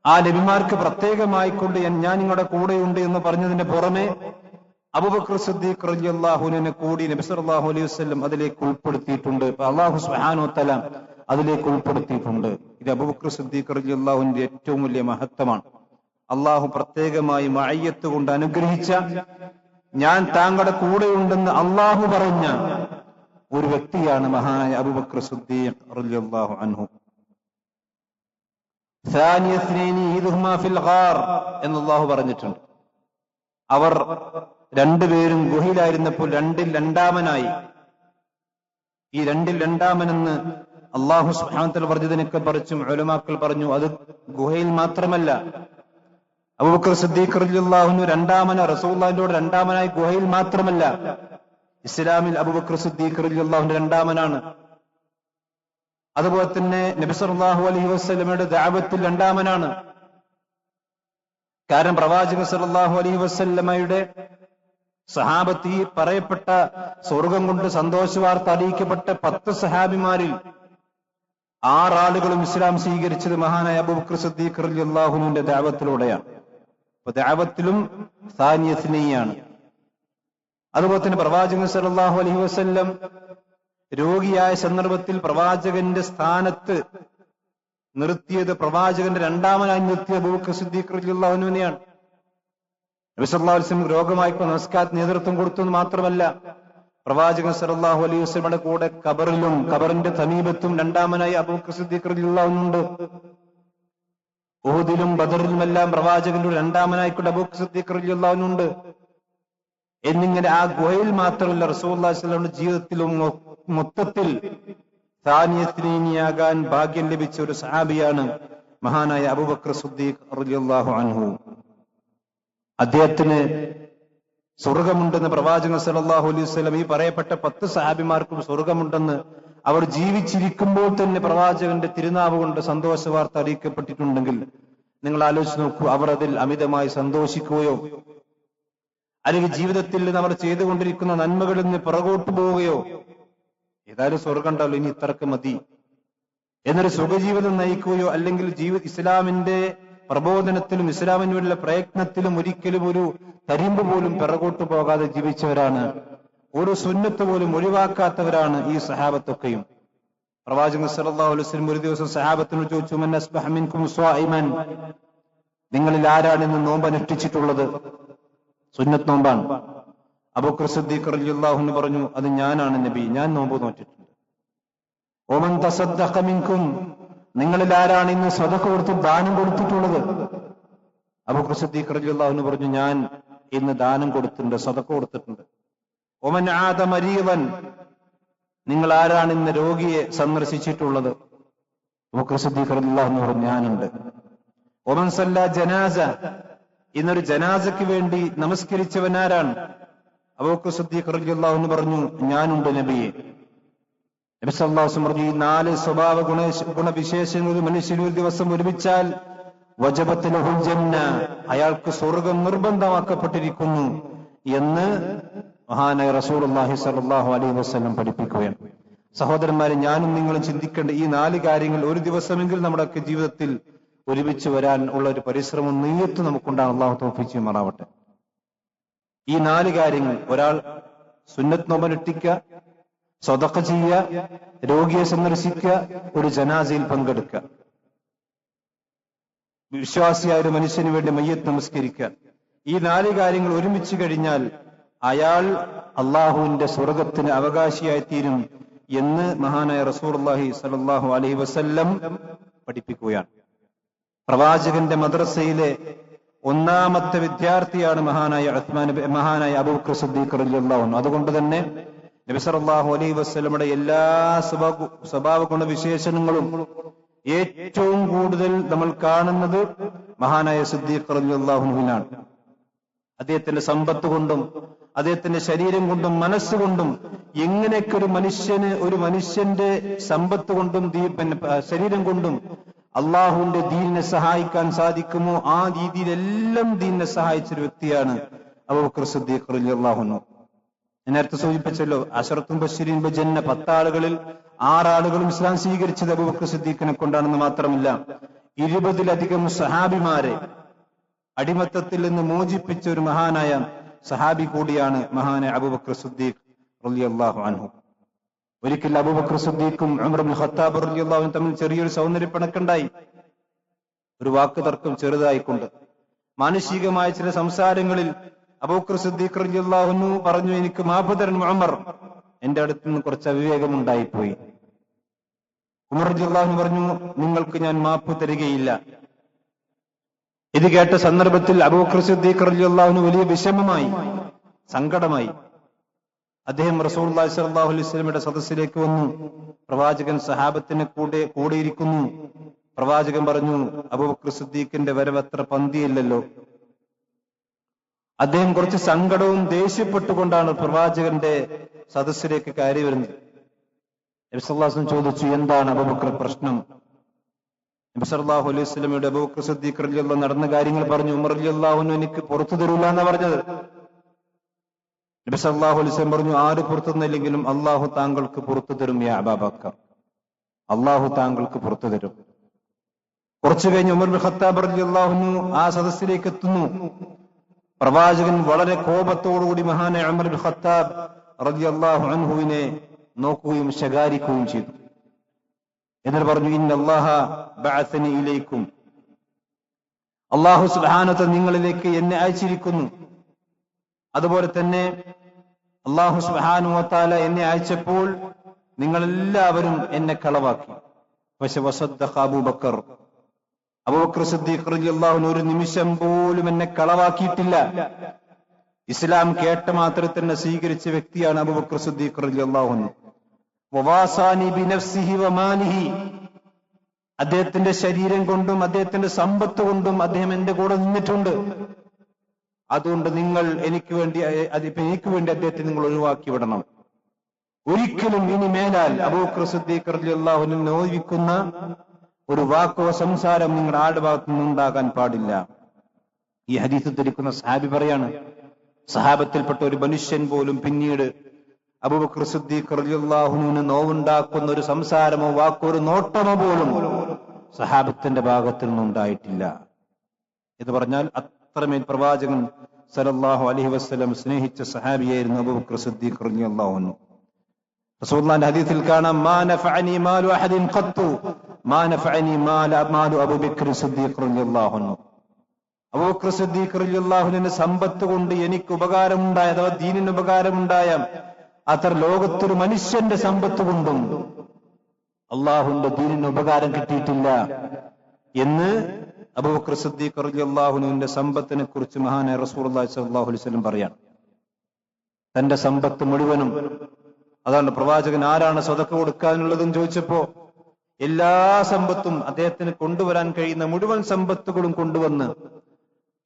ആ നബിമാർക്ക് പ്രത്യേകമായിക്കൊണ്ട് ഞാൻ നിങ്ങളുടെ കൂടെയുണ്ട് എന്ന് പറഞ്ഞതിന്റെ പുറമെ അബൂബക്കർ സിദ്ദീഖ് റളിയല്ലാഹു അൻഹുവിനെ കൂടി നബി സല്ലല്ലാഹു അലൈഹി വസല്ലം അതിലേക്ക് ഉൾപ്പെടുത്തിയിട്ടുണ്ട്. അല്ലാഹു സുബ്ഹാനഹു വ തആല അതിലേക്ക് ഉൾപ്പെടുത്തിയിട്ടുണ്ട്. ഇത് അബൂബക്കർ സിദ്ദീഖ് റളിയല്ലാഹു അൻഹുവിന്റെ ഏറ്റവും വലിയ മഹത്വമാണ്. അള്ളാഹു പ്രത്യേകമായി മഅയ്യത്ത് കൊണ്ട് അനുഗ്രഹിച്ച, ഞാൻ താങ്കളുടെ കൂടെയുണ്ടെന്ന് അള്ളാഹു പറഞ്ഞ ഒരു വ്യക്തിയാണ് മഹാനായ അബൂബക്കർ സിദ്ദീഖ് റളിയല്ലാഹു അൻഹു. ثاني اثنين إذهما في الغار എന്ന് അള്ളാഹു പറഞ്ഞിട്ടുണ്ട്. അവർ രണ്ടുപേരും ഗുഹയിലായിരുന്നപ്പോൾ രണ്ടിൽ രണ്ടാമനായി. ഈ രണ്ടിൽ രണ്ടാമനെന്ന് അള്ളാഹു സുബ്ഹാനഹു വ തആല പറഞ്ഞതിനൊക്കെ പറിച്ചും ഉലമാക്കൾ പറഞ്ഞു, അത് ഗുഹയിൽ മാത്രമല്ല. അബൂബക്കർ സിദ്ദീഖ് റളിയല്ലാഹു അൻഹു രണ്ടാമന, റസൂലുള്ളാഹിന്റെ രണ്ടാമനായി ഗുഹയിൽ മാത്രമല്ല, ഇസ്ലാമിൽ അബൂബക്കർ സിദ്ദീഖ് റളിയല്ലാഹു അൻഹു രണ്ടാമനാണ്. അതുപോലെ തന്നെ നബി സല്ലല്ലാഹു അലൈഹി വസല്ലമയുടെ ദഅവത്തിൽ രണ്ടാമനാണ്. കാരണം പ്രവാചകൻ സല്ലല്ലാഹു അലൈഹി വസല്ലമയുടെ സഹാബത്ത്, ഈ പറയപ്പെട്ട സ്വർഗം കൊണ്ട് സന്തോഷ വാർത്ത അറിയിക്കപ്പെട്ട 10 സഹാബിമാരിൽ 6 ആളുകളും ഇസ്ലാം സ്വീകരിച്ചത് മഹാനായ അബൂബക്കർ സിദ്ദീഖ് റളിയല്ലാഹു അൻഹുവിന്റെ ദഅവത്തിലൂടെയാണ്. അപ്പൊ ദഅവത്തിലും സാനിയസ്നിയാണ്. അതുപോലെ തന്നെ പ്രവാചകൻ സല്ലല്ലാഹു അലൈഹി വസല്ലം രോഗിയായ സന്ദർഭത്തിൽ പ്രവാചകന്റെ സ്ഥാനത്ത് നിർത്തിയത്, പ്രവാചകന്റെ രണ്ടാമനായി നിർത്തിയ അബൂബക്കർ സിദ്ദീഖ് റളിയല്ലാഹു അൻഹുവിനെയാണ്. നബി സല്ലല്ലാഹു അലൈഹി വസല്ലം രോഗമായപ്പോൾ നമസ്കാരത്തിന് നേതൃത്വം കൊടുത്തു എന്ന് മാത്രമല്ല, പ്രവാചകൻ സല്ലല്ലാഹു അലൈഹി വസല്ലമയുടെ കൂടെ ഖബറിലും ഖബറിന്റെ സമീപത്തും രണ്ടാമനായി അബൂബക്കർ സിദ്ദീഖ് റളിയല്ലാഹു അൻഹു ഉണ്ട്. ഉഹുദിലും ബദറിലുമെല്ലാം പ്രവാചകന്റെ രണ്ടാമനായിക്കൊണ്ട് അബൂബക്കർ സിദ്ദീഖ് റളിയല്ലാഹു അൻഹു ഉണ്ട്. എന്നിങ്ങനെ ആ ഗുഹയിൽ മാത്രമല്ല, റസൂലുള്ളാഹി സ്വല്ലല്ലാഹു അലൈഹി വസല്ലമയുടെ ജീവിതത്തിലും മൊത്തത്തിൽ സാനിയസ്നീനിയാകാൻ ഭാഗ്യം ലഭിച്ച ഒരു സഹാബിയാണ് മഹാനായ അബൂബക്കർ സിദ്ദീഖ് റളിയല്ലാഹു അൻഹു. അദ്ദേഹത്തിന് സ്വർഗമുണ്ടെന്ന് പ്രവാചകൻ സല്ലല്ലാഹു അലൈഹി വസല്ലം, ഈ പറയപ്പെട്ട 10 സഹാബിമാർക്കും സ്വർഗമുണ്ടെന്ന് അവർ ജീവിച്ചിരിക്കുമ്പോൾ തന്നെ പ്രവാചകന്റെ തിരുനാവ് കൊണ്ട് സന്തോഷ വാർത്ത അറിയിക്കപ്പെട്ടിട്ടുണ്ടെങ്കിൽ നിങ്ങൾ ആലോചിച്ച് നോക്കൂ, അവർ അതിൽ അമിതമായി സന്തോഷിക്കുകയോ അല്ലെങ്കിൽ ജീവിതത്തിൽ നിന്ന് അവർ ചെയ്തുകൊണ്ടിരിക്കുന്ന നന്മകളിൽ നിന്ന് പുറകോട്ട് പോവുകയോ, ഏതായാലും സ്വർഗം ഉണ്ടാവില്ല, ഇനി ഇത്രക്ക് മതി എന്നൊരു സുഖജീവിതം നയിക്കുകയോ അല്ലെങ്കിൽ ഇസ്ലാമിന്റെ പ്രബോധനത്തിലും ഇസ്ലാമിന് വേണ്ടിയുള്ള പ്രയത്നത്തിലും ഒരിക്കലും ഒരു തരിമ്പ് പോലും പിറകോട്ട് പോകാതെ ജീവിച്ചവരാണ്. ഒരു സുന്നത്ത് പോലും ഒഴിവാക്കാത്തവരാണ് ഈ സഹാബത്തൊക്കെയും. പ്രവാചകൻ സല്ലല്ലാഹു അലൈഹി വസല്ലം ഒരു ദിവസം സഹാബത്തിനോട് ചോദിച്ചു, മൻ അസ്ബഹ മിൻകും സ്വാഇമൻ, നിങ്ങളിൽ ആരാണ് ഇന്ന് നോമ്പ് അനുഷ്ഠിച്ചിട്ടുള്ളത്? സുന്നത്ത് നോമ്പാണ്. അബൂബക്കർ സിദ്ദീഖ് റളിയല്ലാഹു അൻഹു പറഞ്ഞു, അത് ഞാനാണ് നബി, ഞാൻ നോമ്പ് നോറ്റിട്ടുണ്ട്. ഒമൻ തസദ്ദഖ മിൻകും, നിങ്ങളിൽ ആരാണ് ഇന്ന് സദഖ കൊടുത്ത് ദാനം കൊടുത്തിട്ടുള്ളത്? അബൂബക്കർ സിദ്ദീഖ് റളിയല്ലാഹു അൻഹു പറഞ്ഞു, ഞാൻ ഇന്ന് ദാനം കൊടുത്തിട്ടുണ്ട്, സദഖ കൊടുത്തിട്ടുണ്ട്. ഒമൻ ആദ മരീദൻ, നിങ്ങൾ ആരാണ് ഇന്ന് രോഗിയെ സന്ദർശിച്ചിട്ടുള്ളത്? അബൂബക്കർ സിദ്ദീഖ് റളിയല്ലാഹു അൻഹു പറഞ്ഞു, ഞാനുണ്ട്. ഒമൻ സല്ല ജനാസ, ഇന്നൊരു ജനാസയ്ക്ക് വേണ്ടി നമസ്കരിച്ചവൻ ആരാണ്? അബൂബക്കർ സിദ്ദീഖ് റളിയല്ലാഹു അൻഹു പറഞ്ഞു, ഞാനുണ്ട് നബിയെ. നബി സല്ലല്ലാഹു അലൈഹി വസല്ലം പറഞ്ഞു, ഈ 4 സ്വഭാവ ഗുണവിശേഷങ്ങൾ ഒരു മനുഷ്യൻ ഒരു ദിവസം ഒരുമിച്ചാൽ വജബത് ലഹുൽ ജന്ന, അയാൾക്ക് സ്വർഗം നിർബന്ധമാക്കപ്പെട്ടിരിക്കുന്നു എന്ന് മഹാനായ റസൂലുള്ളാഹി സ്വല്ലല്ലാഹു അലൈഹി വസല്ലം പഠിപ്പിക്കുകയാണ്. സഹോദരന്മാരെ, ഞാനും നിങ്ങളും ചിന്തിക്കേണ്ട ഈ 4 കാര്യങ്ങൾ ഒരു ദിവസമെങ്കിൽ നമ്മുടെ ജീവിതത്തിൽ ഒരുമിച്ച് വരാൻ ഉള്ള ഒരു പരിശ്രമം നിയ്യത്ത് നമുക്കുണ്ടാകും. അല്ലാഹു തൗഫീഖ് ചെയ്യുമാറാവട്ടെ. ഈ 4 കാര്യങ്ങൾ: ഒരാൾ സുന്നത്ത് നോമ്പനുഷ്ഠിക്കുക, സദഖ ചെയ്യുക, രോഗിയെ സന്ദർശിക്കുക, ഒരു ജനാസയിൽ പങ്കെടുക്കുക, വിശ്വാസിയായ ഒരു മനുഷ്യന് വേണ്ടി മയ്യത്ത് നമസ്കരിക്കുക. ഈ 4 കാര്യങ്ങൾ ഒരുമിച്ച് കഴിഞ്ഞാൽ അയാൾ അള്ളാഹുവിന്റെ സ്വർഗത്തിന് അവകാശിയായി തീരും എന്ന് മഹാനായ റസൂലുള്ളാഹി സ്വല്ലല്ലാഹു അലൈഹി വസല്ലം പഠിപ്പിക്കുകയാണ്. പ്രവാചകന്റെ മദ്രസയിലെ 1ാമത്തെ വിദ്യാർത്ഥിയാണ് മഹാനായ അബൂബക്കർ സിദ്ദീഖ് റളിയല്ലാഹു അൻഹു. അതുകൊണ്ട് തന്നെ നബി സല്ലല്ലാഹു അലൈഹി വസല്ലമയുടെ എല്ലാ സ്വഭാവ ഗുണവിശേഷണങ്ങളും ഏറ്റവും കൂടുതൽ നമ്മൾ കാണുന്നത് മഹാനായ സിദ്ദീഖ് റളിയല്ലാഹു അൻഹുവിനാണ്. അദ്ദേഹത്തിന്റെ സമ്പത്ത് കൊണ്ടും അദ്ദേഹത്തിന്റെ ശരീരം കൊണ്ടും മനസ്സുകൊണ്ടും എങ്ങനെയൊക്കെ ഒരു മനുഷ്യന്റെ സമ്പത്ത് കൊണ്ടും ശരീരം കൊണ്ടും അള്ളാഹുവിന്റെ ദീനിനെ സഹായിക്കാൻ സാധിക്കുമോ ആ രീതിയിലെല്ലാം ദീനിനെ സഹായിച്ചൊരു വ്യക്തിയാണ് അബൂബക്കർ സിദ്ദീഖ് റളിയല്ലാഹു അൻഹു. നേരത്തെ സൂചിപ്പിച്ചല്ലോ, അശറത്തുൽ മുബശ്ശിരീൻ ബിൽ ജന്ന, 10 ആളുകളിൽ 6 ആളുകളും ഇസ്ലാം സ്വീകരിച്ചത് അബൂബക്കർ സിദ്ദീഖിനെ കൊണ്ടാണെന്ന് മാത്രമല്ല 20-ലധികം സഹാബിമാരെ അടിമത്തത്തിൽ നിന്ന് മോചിപ്പിച്ച ഒരു മഹാനായ സഹാബി കൂടിയാണ് മഹാനായ അബൂബക്കർ സിദ്ദീഖ് റളിയല്ലാഹു അൻഹു. ഒരിക്കൽ അബൂബക്കർ സിദ്ദീഖും ഉമർ ഇബ്നുൽ ഖത്താബ് റളിയല്ലാഹു അൻഹു തമ്മിൽ ചെറിയൊരു സൗന്ദര്യപ്പിണക്കുണ്ടായി. ഒരു വാക്ക് തർക്കം ചെറുതായിക്കൊണ്ട് മാനുഷികമായ ചില സംസാരങ്ങളിൽ അബൂബക്കർ സിദ്ദീഖ് റളിയല്ലാഹു അൻഹു പറഞ്ഞു, എനിക്ക് മാപ്പ് തരണം ഉമർ, എന്റെ അടുത്ത് നിന്ന് കുറച്ച് അവിവേകമുണ്ടായിപ്പോയി. ഉമർ റളിയല്ലാഹു അൻഹു പറഞ്ഞു, നിങ്ങൾക്ക് ഞാൻ മാപ്പ് തരികയില്ല. ഇത് കേട്ട സന്ദർഭത്തിൽ അബൂബക്കർ സിദ്ദീഖ് റളിയല്ലാഹു അൻഹു വലിയ വിഷമമായി, സങ്കടമായി. അദ്ദേഹം റസൂലുള്ളാഹി സ്വല്ലല്ലാഹു അലൈഹി വസല്ലമയുടെ സദസ്സിലേക്ക് വന്നു. പ്രവാചകൻ സഹാബത്തിന് കൂടെയിരിക്കുന്നു. പ്രവാചകൻ പറഞ്ഞു, അബൂബക്കർ സിദ്ദീഖിന്റെ വരവ് അത്ര പന്തിയില്ലല്ലോ. അദ്ദേഹം കുറച്ച് സങ്കടവും ദേഷ്യപ്പെട്ടുകൊണ്ടാണ് പ്രവാചകന്റെ സദസ്സിലേക്ക് കയറി വരുന്നത്. നബി സല്ലല്ലാഹു അലൈഹി വസല്ലം ചോദിച്ചു, എന്താണ് അബൂബക്കർ പ്രശ്നം? നബി സല്ലല്ലാഹു അലൈഹി വസല്ലമയുടെ അബൂബക്കർ സിദ്ദീഖ് റളിയല്ലാഹു അൻഹു നടന്ന കാര്യങ്ങൾ പറഞ്ഞു. ഉമർ റളിയല്ലാഹു അൻഹു എനിക്ക് പുറത്തു തരൂല എന്നാ പറഞ്ഞത്. നബി സല്ലല്ലാഹു അലൈഹി വസല്ലം പറഞ്ഞു, ആര് പുറത്തു തന്നില്ലെങ്കിലും അള്ളാഹു താങ്കൾക്ക് പുറത്തു തരും യാ അബൂബക്കർ, അള്ളാഹു താങ്കൾക്ക് പുറത്തു തരും. കുറച്ചു കഴിഞ്ഞ് ഉമർ ഇബ്നുൽ ഖത്താബ് റളിയല്ലാഹു അൻഹു ആ സദസ്സിലേക്ക് എത്തുന്നു. പ്രവാചകൻ വളരെ കോപത്തോടുകൂടി മഹാനായ ഉമർ ഇബ്നുൽ ഖത്താബ് റളിയല്ലാഹു അൻഹുവിനെ നോക്കുകയും ശകാരിക്കുകയും ചെയ്തു. എന്നിട്ട് പറഞ്ഞു, ഇന്നല്ലാഹ ബഅസനി ഇലൈക്കും, അല്ലാഹു സുബ്ഹാനഹു വ തആല നിങ്ങളിലേക്ക് എന്നെ അയച്ചിരിക്കുന്നു. അതുപോലെ തന്നെ അല്ലാഹു സുബ്ഹാനഹു വ തആല എന്നെ അയച്ചപ്പോൾ നിങ്ങളെല്ലാവരും എന്നെ കളവാക്കി. പക്ഷെ വസദ്ദഖ അബൂബക്കർ, അബൂബക്കർ സിദ്ദീഖ് റളിയല്ലാഹു അൻഹു ഒരു നിമിഷം പോലും എന്നെ കളവാക്കിയിട്ടില്ല. ഇസ്ലാം കേട്ട മാത്രത്തിൽ തന്നെ സ്വീകരിച്ച വ്യക്തിയാണ് അബൂബക്കർ സിദ്ദീഖ് റളിയല്ലാഹു അൻഹു. വവാസാനി ബിനഫ്സിഹി വമാലിഹി, അദ്ദേഹത്തിന്റെ ശരീരം കൊണ്ടും അദ്ദേഹത്തിന്റെ സമ്പത്ത് കൊണ്ടും അദ്ദേഹം എന്റെ കൂടെ നിന്നിട്ടുണ്ട്. അതുകൊണ്ട് നിങ്ങൾ എനിക്ക് വേണ്ടി അദ്ദേഹത്തെ നിങ്ങൾ ഒഴിവാക്കി വിടണം. ഒരിക്കലും ഇനി മേലാൽ അബൂബക്കർ സിദ്ദീഖ് റളിയല്ലാഹു അൻഹു നോവിക്കുന്ന ഒരു വാക്കോ സംസാരം നിങ്ങളുടെ ആളുടെ ഭാഗത്തു നിന്നുണ്ടാകാൻ പാടില്ല. ഈ ഹദീസ് ധരിക്കുന്ന സഹാബി പറയാണ്, സഹാബത്തിൽപ്പെട്ട ഒരു മനുഷ്യൻ പോലും പിന്നീട് അബൂബക്കർ സിദ്ദീഖ് റളിയല്ലാഹു അൻഹുവിന് നോവുണ്ടാക്കുന്ന ഒരു സംസാരമോ വാക്കോ ഒരു നോട്ടമോ പോലും സഹാബത്തിന്റെ ഭാഗത്തു നിന്നുണ്ടായിട്ടില്ല. എന്ന് പറഞ്ഞാൽ അത്രമേൽ പ്രവാചകൻ സല്ലല്ലാഹു അലൈഹി വസല്ലം സ്നേഹിച്ച സഹാബിയായിരുന്നു അബൂബക്കർ സിദ്ദീഖ് റളിയല്ലാഹു അൻഹു. റസൂലുള്ളാഹിന്റെ ഹദീസിൽ കാണാം, മാ നഫഅനി മാലു അഹദിൻ ഖത്തു മാ നഫഅനി മാലു അബൂബക്കർ സിദ്ദീഖ് റളിയല്ലാഹു അൻഹു. അബൂബക്കർ സിദ്ദീഖ് റളിയല്ലാഹു അൻഹുവിന്റെ സമ്പത്ത് കൊണ്ട് എനിക്ക് ഉപകാരമുണ്ടായ, അഥവാ ദീനിന് ഉപകാരമുണ്ടായ അത്ര ലോകത്തൊരു മനുഷ്യന്റെ സമ്പത്ത് കൊണ്ടും അള്ളാഹുവിന്റെ ദീനിന് ഉപകാരം കിട്ടിയിട്ടില്ല എന്ന് അബൂബക്കർ സിദ്ദീഖ് റളിയല്ലാഹു അൻഹുവിന്റെ സമ്പത്തിനെ കുറിച്ച് മഹാനായ റസൂലുള്ളാഹി സ്വല്ലല്ലാഹു അലൈഹി വസല്ലം പറയാണ്. തന്റെ സമ്പത്ത് മുഴുവനും, അതാണ് പ്രവാചകൻ ആരാണ് സദഖ കൊടുക്കാനുള്ളതെന്ന് ചോദിച്ചപ്പോ എല്ലാ സമ്പത്തും അദ്ദേഹത്തിന് കൊണ്ടുവരാൻ കഴിയുന്ന മുഴുവൻ സമ്പത്തുകളും കൊണ്ടുവന്ന്,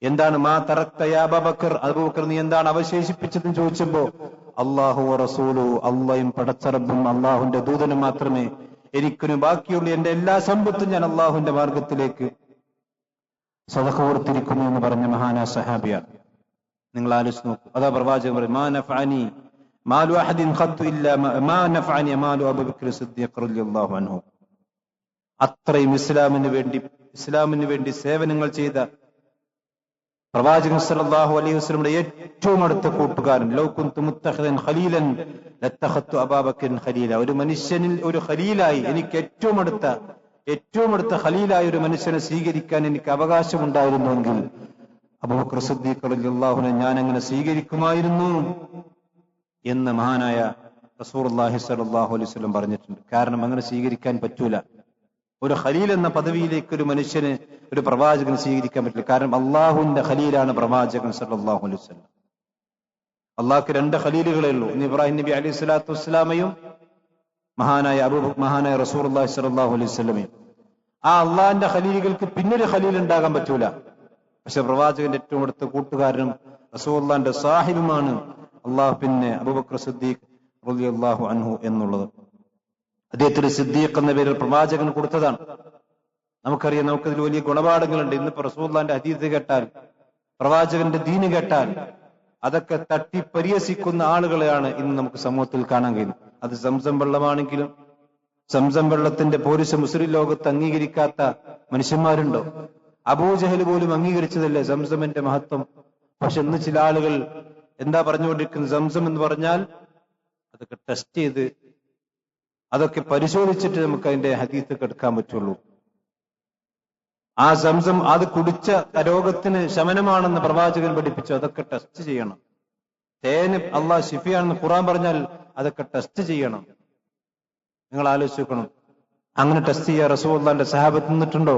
എന്താണ് മാ തറക്ത യാ അബൂബക്കർ, അബൂബക്കർ നീ എന്താണ് അവശേഷിപ്പിച്ചതെന്ന് ചോദിച്ചപ്പോ അല്ലാഹു റസൂലു, അള്ളയും പടച്ചറബും അള്ളാഹുന്റെ ദൂതനും മാത്രമേ എനിക്കൊരു ബാക്കിയുള്ളൂ. എന്റെ എല്ലാ സമ്പത്തും ഞാൻ അള്ളാഹുവിന്റെ മാർഗത്തിലേക്ക് സദഖ കൊടുത്തിരിക്കുന്നു എന്ന് പറഞ്ഞ മഹാനാ സഹാബിയാണ്. നിങ്ങൾ ആലോചിച്ച് നോക്കൂ. അതാ പ്രവാചകൻ പറയും, മാ നഫഅനി മാലു അഹദിൻ ഖത്തു ഇല്ലാ മാ നഫഅനി മാലു അബൂബക്കർ സിദ്ദീഖ് റളിയല്ലാഹു അൻഹു. അത്രയും ഇസ്ലാമിന് വേണ്ടി സേവനങ്ങൾ ചെയ്ത പ്രവാചകൻ സല്ലല്ലാഹു അലൈഹി വസല്ലമയുടെ ഏറ്റവും അടുത്ത കൂട്ടുകാരൻ. ലൗ കുന്തു മുത്തഖിദൻ ഖലീലൻ ലത്തഖത്തു അബൂബക്കർ ഖലീല. ഒരു മനുഷ്യനിൽ ഒരു ഖലീലായി, എനിക്ക് ഏറ്റവും അടുത്ത ഖലീലായ ഒരു മനുഷ്യനെ സ്വീകരിക്കാൻ എനിക്ക് അവകാശമുണ്ടായിരുന്നുവെങ്കിൽ അബൂബക്കർ സിദ്ദീഖ് റളിയല്ലാഹു അൻഹു ഞാൻ അങ്ങനെ സ്വീകരിക്കുമായിരുന്നു എന്ന് മഹാനായ റസൂലുള്ളാഹി സ്വല്ലല്ലാഹു അലൈഹി വസല്ലം പറഞ്ഞിട്ടുണ്ട്. കാരണം അങ്ങനെ സ്വീകരിക്കാൻ പറ്റൂല. ഒരു ഖലീൽ എന്ന പദവിയിലേക്ക് ഒരു മനുഷ്യന്, ഒരു പ്രവാചകന് സ്വീകരിക്കാൻ പറ്റില്ല. കാരണം അള്ളാഹുവിന്റെ ഖലീലാണ് പ്രവാചകൻ സല്ലല്ലാഹു അലൈഹി വസല്ലം. അള്ളാഹ്ക്ക് 2 ഖലീലുകളേ ഉള്ളൂ. ഇബ്രാഹിം നബി അലൈഹി സ്വലാത്തു വസ്സലാമയും മഹാനായ റസൂലുള്ളാഹി സ്വല്ലല്ലാഹു അലൈഹി വസല്ലമയും. ആ അള്ളാഹിന്റെ ഖലീലുകൾക്ക് പിന്നൊരു ഖലീൽ ഉണ്ടാകാൻ പറ്റൂല. പക്ഷെ പ്രവാചകന്റെ ഏറ്റവും അടുത്ത കൂട്ടുകാരനും റസൂലുള്ളാഹിന്റെ സാഹിബുമാണ് അള്ളാഹു പിന്നെ അബൂബക്കർ സിദ്ദീഖ് റളിയല്ലാഹു അൻഹു എന്നുള്ളത്. അദ്ദേഹത്തിന് സിദ്ദീഖ് എന്ന പേരിൽ പ്രവാചകൻ കൊടുത്തതാണ്. നമുക്കറിയാം, നമുക്കതിൽ വലിയ ഗുണപാഠങ്ങളുണ്ട്. ഇന്നിപ്പോ റസൂലുള്ളാഹിന്റെ ഹദീസ് കേട്ടാൽ, പ്രവാചകന്റെ ദീന് കേട്ടാൽ അതൊക്കെ തട്ടി പരിഹസിക്കുന്ന ആളുകളെയാണ് ഇന്ന് നമുക്ക് സമൂഹത്തിൽ കാണാൻ കഴിയുന്നത്. അത് സംസം വെള്ളമാണെങ്കിലും സംസം വെള്ളത്തിന്റെ പോരിശ മുസ്ലിം ലോകത്ത് അംഗീകരിക്കാത്ത മനുഷ്യന്മാരുണ്ടോ? അബൂജഹൽ പോലും അംഗീകരിച്ചതല്ലേ സംസമിന്റെ മഹത്വം. പക്ഷെ ഇന്ന് ചില ആളുകൾ എന്താ പറഞ്ഞുകൊണ്ടിരിക്കുന്നത്? സംസം എന്ന് പറഞ്ഞാൽ അതൊക്കെ ടെസ്റ്റ് ചെയ്ത് അതൊക്കെ പരിശോധിച്ചിട്ട് നമുക്ക് അതിന്റെ ഹദീസ് എടുക്കാൻ പറ്റുള്ളൂ. ആ സംസം അത് കുടിച്ച രോഗത്തിന് ശമനമാണെന്ന് പ്രവാചകൻ പഠിപ്പിച്ചു. അതൊക്കെ ടെസ്റ്റ് ചെയ്യണം. തേന് അള്ളാഹ് ശിഫിയാണെന്ന് ഖുർആൻ പറഞ്ഞാൽ അതൊക്കെ ടെസ്റ്റ് ചെയ്യണം. നിങ്ങൾ ആലോചിക്കണം, അങ്ങനെ ടെസ്റ്റ് ചെയ്യാൻ റസൂലുള്ളാഹിന്റെ സഹാബത്ത് നിന്നിട്ടുണ്ടോ?